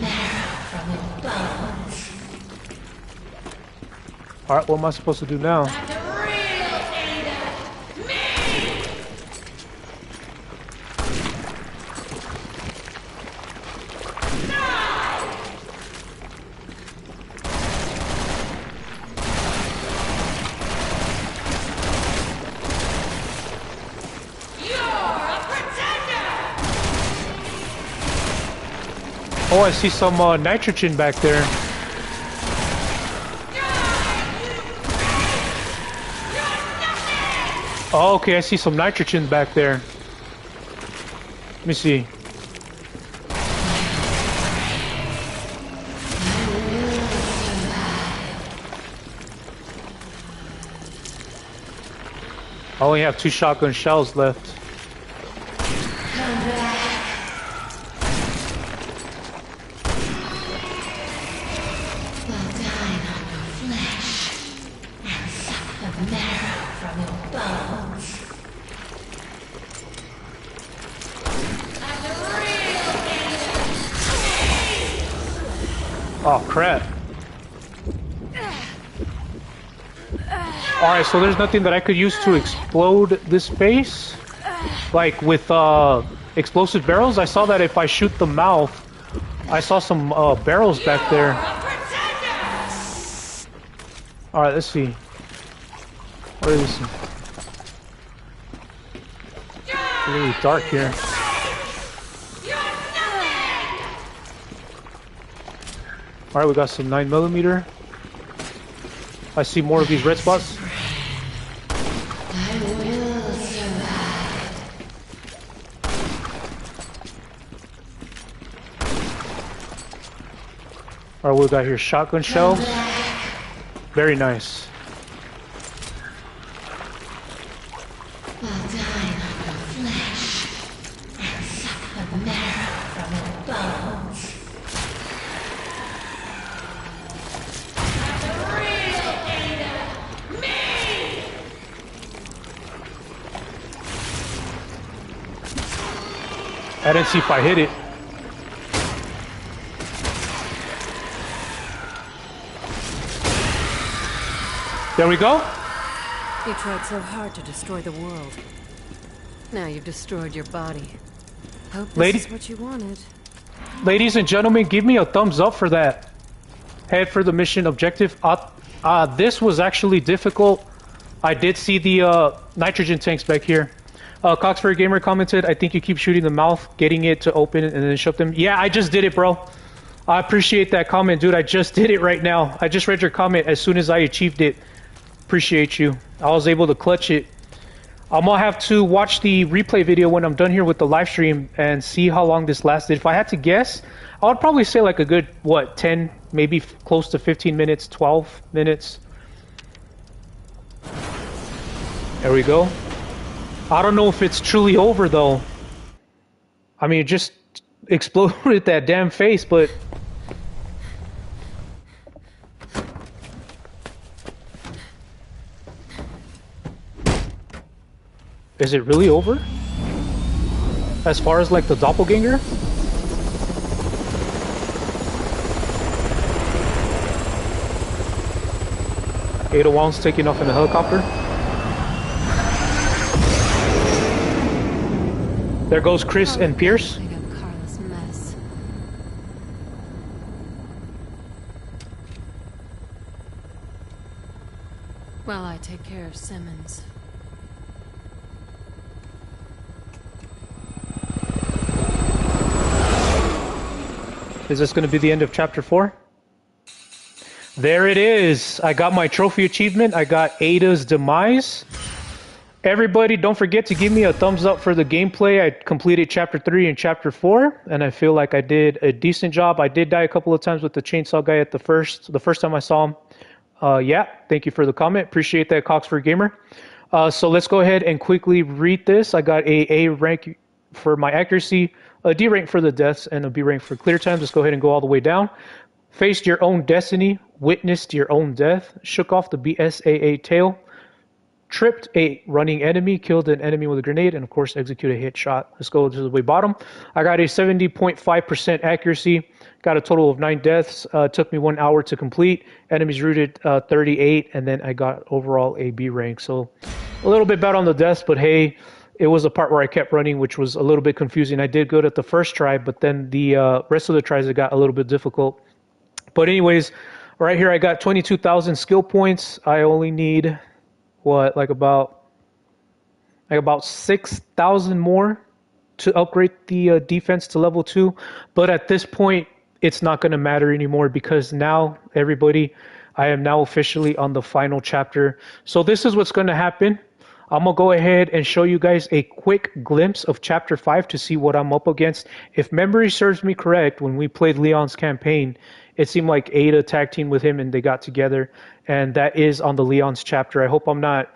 All right, what am I supposed to do now? Oh, I see some nitrogen back there. Oh, okay, I see some nitrogen back there. Let me see. I only have 2 shotgun shells left. Oh crap. Alright, so there's nothing that I could use to explode this base? Like with explosive barrels? I saw that if I shoot the mouth, I saw some barrels back there. Alright, let's see. Where is this? It's really dark here. Alright, we got some 9mm. I see more of these red spots. Alright, we got here shotgun shells. Very nice. I didn't see if I hit it. There we go. You tried so hard to destroy the world. Now you've destroyed your body. Hope this is what you wanted. Ladies and gentlemen, give me a thumbs up for that. Head for the mission objective. This was actually difficult. I did see the nitrogen tanks back here. Coxford Gamer commented, I think you keep shooting the mouth, getting it to open and then shut them. Yeah, I just did it, bro. I appreciate that comment, dude. I just did it right now. I just read your comment as soon as I achieved it. Appreciate you. I was able to clutch it. I'm gonna have to watch the replay video when I'm done here with the live stream and see how long this lasted. If I had to guess, I would probably say like a good, what, 10, maybe close to 15 minutes, 12 minutes. There we go. I don't know if it's truly over though. I mean, it just exploded that damn face, but... Is it really over? As far as like the doppelganger? Ada Wong's taking off in a helicopter. There goes Chris and Pierce. While I take care of Simmons. Is this going to be the end of chapter 4? There it is. I got my trophy achievement. I got Ada's demise. Everybody, don't forget to give me a thumbs up for the gameplay. I completed chapter 3 and chapter 4, and I feel like I did a decent job. I did die a couple of times with the chainsaw guy at the first time I saw him. Yeah, thank you for the comment. Appreciate that, Coxford Gamer. So let's go ahead and quickly read this. I got a rank for my accuracy, a D rank for the deaths, and a B rank for clear times. Let's go ahead and go all the way down. Faced your own destiny, witnessed your own death, shook off the BSAA tail, tripped a running enemy, killed an enemy with a grenade, and of course execute a hit shot. Let's go to the way bottom. I got a 70.5% accuracy, got a total of 9 deaths. Took me 1 hour to complete. Enemies rooted 38, and then I got overall a B rank. So a little bit bad on the deaths, but hey, it was a part where I kept running, which was a little bit confusing. I did good at the first try, but then the rest of the tries, it got a little bit difficult. But anyways, right here I got 22,000 skill points. I only need what, like about 6,000 more to upgrade the defense to level 2. But at this point, it's not going to matter anymore because now, everybody, I am now officially on the final chapter. So this is what's going to happen. I'm going to go ahead and show you guys a quick glimpse of Chapter 5 to see what I'm up against. If memory serves me correct, when we played Leon's campaign, it seemed like Ada tag teamed with him and they got together. And that is on the Leon's chapter. I hope I'm not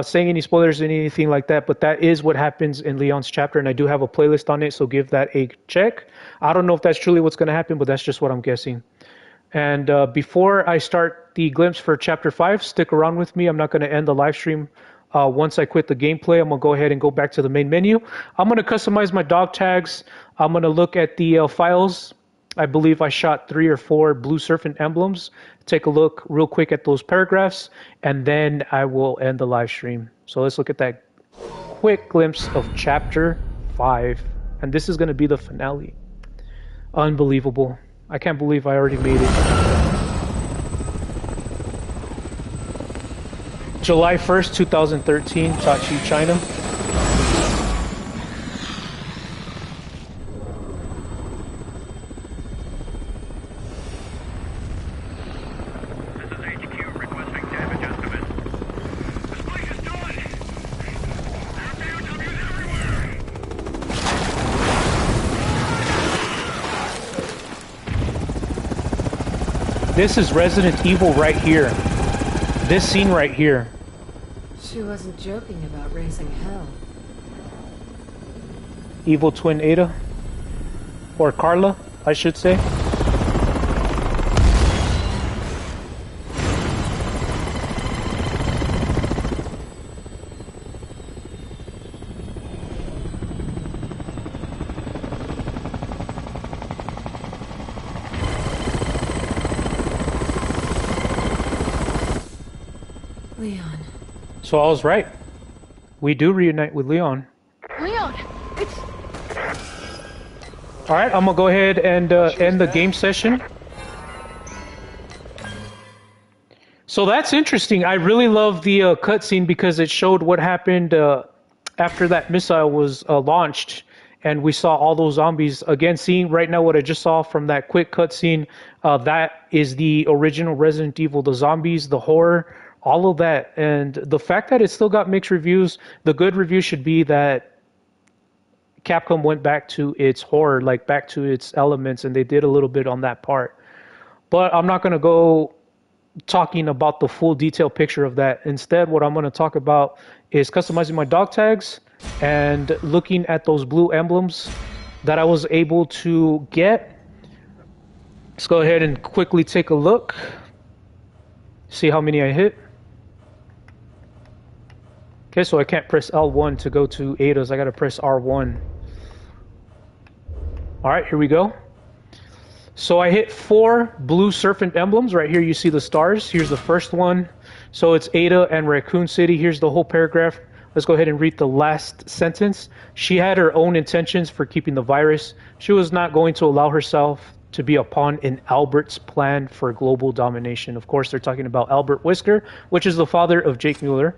saying any spoilers or anything like that, but that is what happens in Leon's chapter. And I do have a playlist on it, so give that a check. I don't know if that's truly what's going to happen, but that's just what I'm guessing. And before I start the glimpse for Chapter 5, stick around with me. I'm not going to end the live stream. Once I quit the gameplay, I'm going to go ahead and go back to the main menu. I'm going to customize my dog tags. I'm going to look at the files. I believe I shot 3 or 4 blue serpent emblems. Take a look real quick at those paragraphs, and then I will end the live stream. So let's look at that quick glimpse of Chapter 5. And this is going to be the finale. Unbelievable. I can't believe I already made it. July 1st, 2013, Tachi, China. This is Resident Evil right here. This scene right here. She wasn't joking about raising hell. Evil twin Ada. Or Carla, I should say. Leon. So I was right. We do reunite with Leon. Leon, it's... Alright, I'm gonna go ahead and end the game session. So that's interesting. I really love the cutscene because it showed what happened after that missile was launched. And we saw all those zombies. Again, seeing right now what I just saw from that quick cutscene, that is the original Resident Evil, the zombies, the horror, all of that. And the fact that it still got mixed reviews, the good review should be that Capcom went back to its horror, like back to its elements, and they did a little bit on that part. But I'm not going to go talking about the full detailed picture of that. Instead, what I'm going to talk about is customizing my dog tags and looking at those blue emblems that I was able to get. Let's go ahead and quickly take a look. See how many I hit. Okay, so I can't press L1 to go to Ada's. I got to press R1. All right, here we go. So I hit 4 blue serpent emblems. Right here you see the stars. Here's the first one. So it's Ada and Raccoon City. Here's the whole paragraph. Let's go ahead and read the last sentence. She had her own intentions for keeping the virus. She was not going to allow herself to be a pawn in Albert's plan for global domination. Of course, they're talking about Albert Wesker, which is the father of Jake Mueller.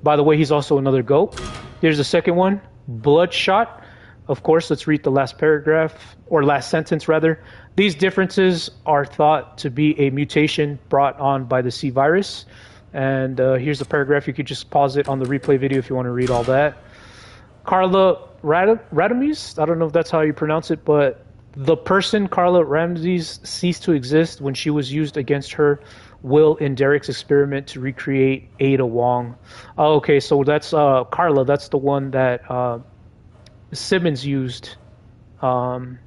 By the way, he's also another goat. Here's the second one, Bloodshot. Of course, let's read the last paragraph, or last sentence rather. These differences are thought to be a mutation brought on by the C virus. And here's the paragraph. You could just pause it on the replay video if you want to read all that. Carla Radames, I don't know if that's how you pronounce it, but the person Carla Ramses ceased to exist when she was used against her will in Derek's experiment to recreate Ada Wong. Oh, okay, so that's Carla. That's the one that Simmons used. That's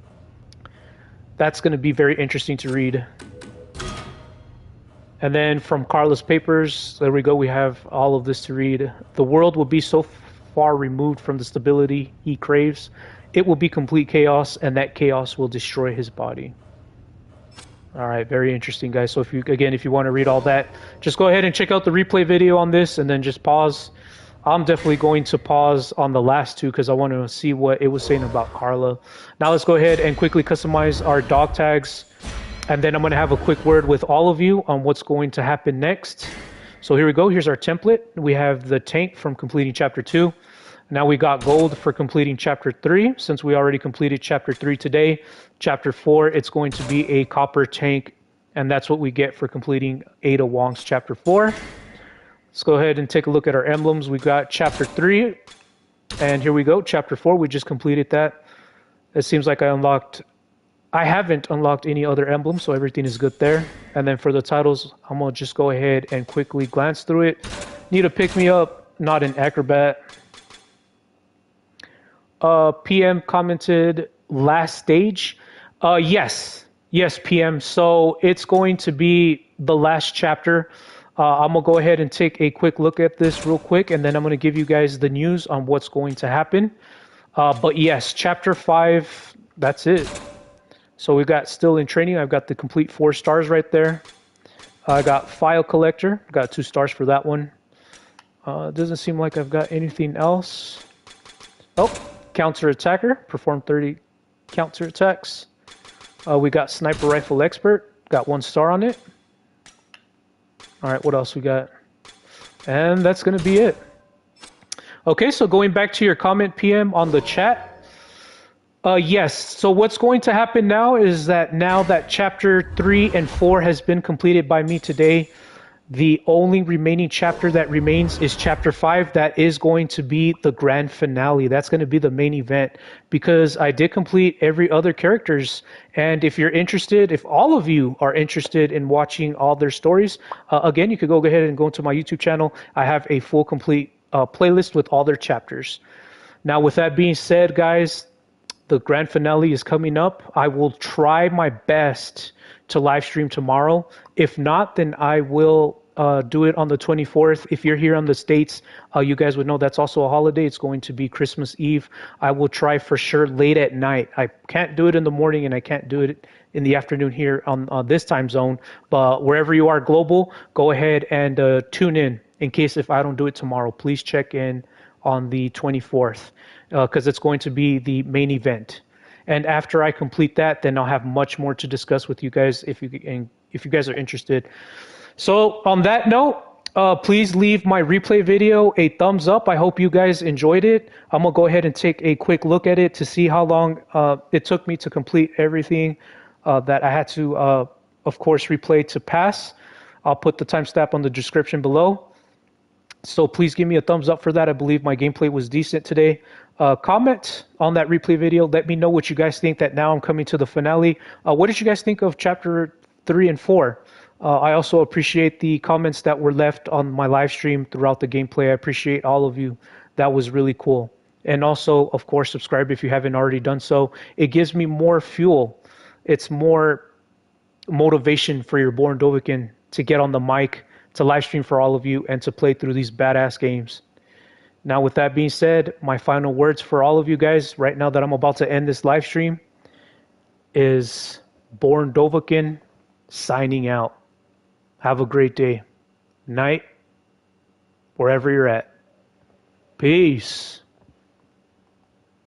going to be very interesting to read. And then from Carla's papers, there we go. We have all of this to read. The world will be so far removed from the stability he craves. It will be complete chaos, and that chaos will destroy his body. All right, very interesting, guys. So if you want to read all that, just go ahead and check out the replay video on this, and then just pause. I'm definitely going to pause on the last two because I want to see what it was saying about Carla. Now let's go ahead and quickly customize our dog tags, and then I'm going to have a quick word with all of you on what's going to happen next. So here we go. Here's our template. We have the tank from completing Chapter 2. Now we got gold for completing Chapter 3, since we already completed Chapter 3 today. Chapter 4, it's going to be a copper tank, and that's what we get for completing Ada Wong's Chapter 4. Let's go ahead and take a look at our emblems. We got Chapter 3, and here we go. Chapter 4, we just completed that. It seems like I haven't unlocked any other emblems, so everything is good there. And then for the titles, I'm going to just go ahead and quickly glance through it. Need to pick me up, not an acrobat. PM commented last stage. Yes, PM. So it's going to be the last chapter. I'm going to go ahead and take a quick look at this real quick, and then I'm going to give you guys the news on what's going to happen. But yes, Chapter 5, that's it. So we got still in training. I've got the complete 4 stars right there. I got file collector. Got 2 stars for that one. It doesn't seem like I've got anything else. Oh, counter attacker. Perform 30 counter attacks. We got sniper rifle expert. Got 1 star on it. All right, what else we got? And that's going to be it. Okay, so going back to your comment, PM, on the chat. Yes, so what's going to happen now is that now that Chapter 3 and 4 has been completed by me today, the only remaining chapter that remains is Chapter 5. That is going to be the grand finale. That's going to be the main event because I did complete every other characters. And if you're interested, if all of you are interested in watching all their stories, again, you could go ahead and go into my YouTube channel. I have a full complete playlist with all their chapters. Now, with that being said, guys, the grand finale is coming up. I will try my best to live stream tomorrow. If not, then I will do it on the 24th. If you're here on the States, you guys would know that's also a holiday. It's going to be Christmas Eve. I will try for sure late at night. I can't do it in the morning and I can't do it in the afternoon here on this time zone. But wherever you are global, go ahead and tune in case if I don't do it tomorrow. Please check in on the 24th because it's going to be the main event. And after I complete that, then I'll have much more to discuss with you guys if you guys are interested. So on that note, please leave my replay video a thumbs up. I hope you guys enjoyed it. I'm going to go ahead and take a quick look at it to see how long it took me to complete everything that I had to, of course, replay to pass. I'll put the timestamp on the description below. So please give me a thumbs up for that. I believe my gameplay was decent today. Comment on that replay video. Let me know what you guys think that now I'm coming to the finale. What did you guys think of Chapter 3 and 4? I also appreciate the comments that were left on my live stream throughout the gameplay. I appreciate all of you. That was really cool. And also, of course, subscribe if you haven't already done so. It gives me more fuel. It's more motivation for your BornDovahkiin to get on the mic, to live stream for all of you, and to play through these badass games. Now, with that being said, my final words for all of you guys right now that I'm about to end this live stream is BornDovahkiin signing out. Have a great day, night, wherever you're at. Peace.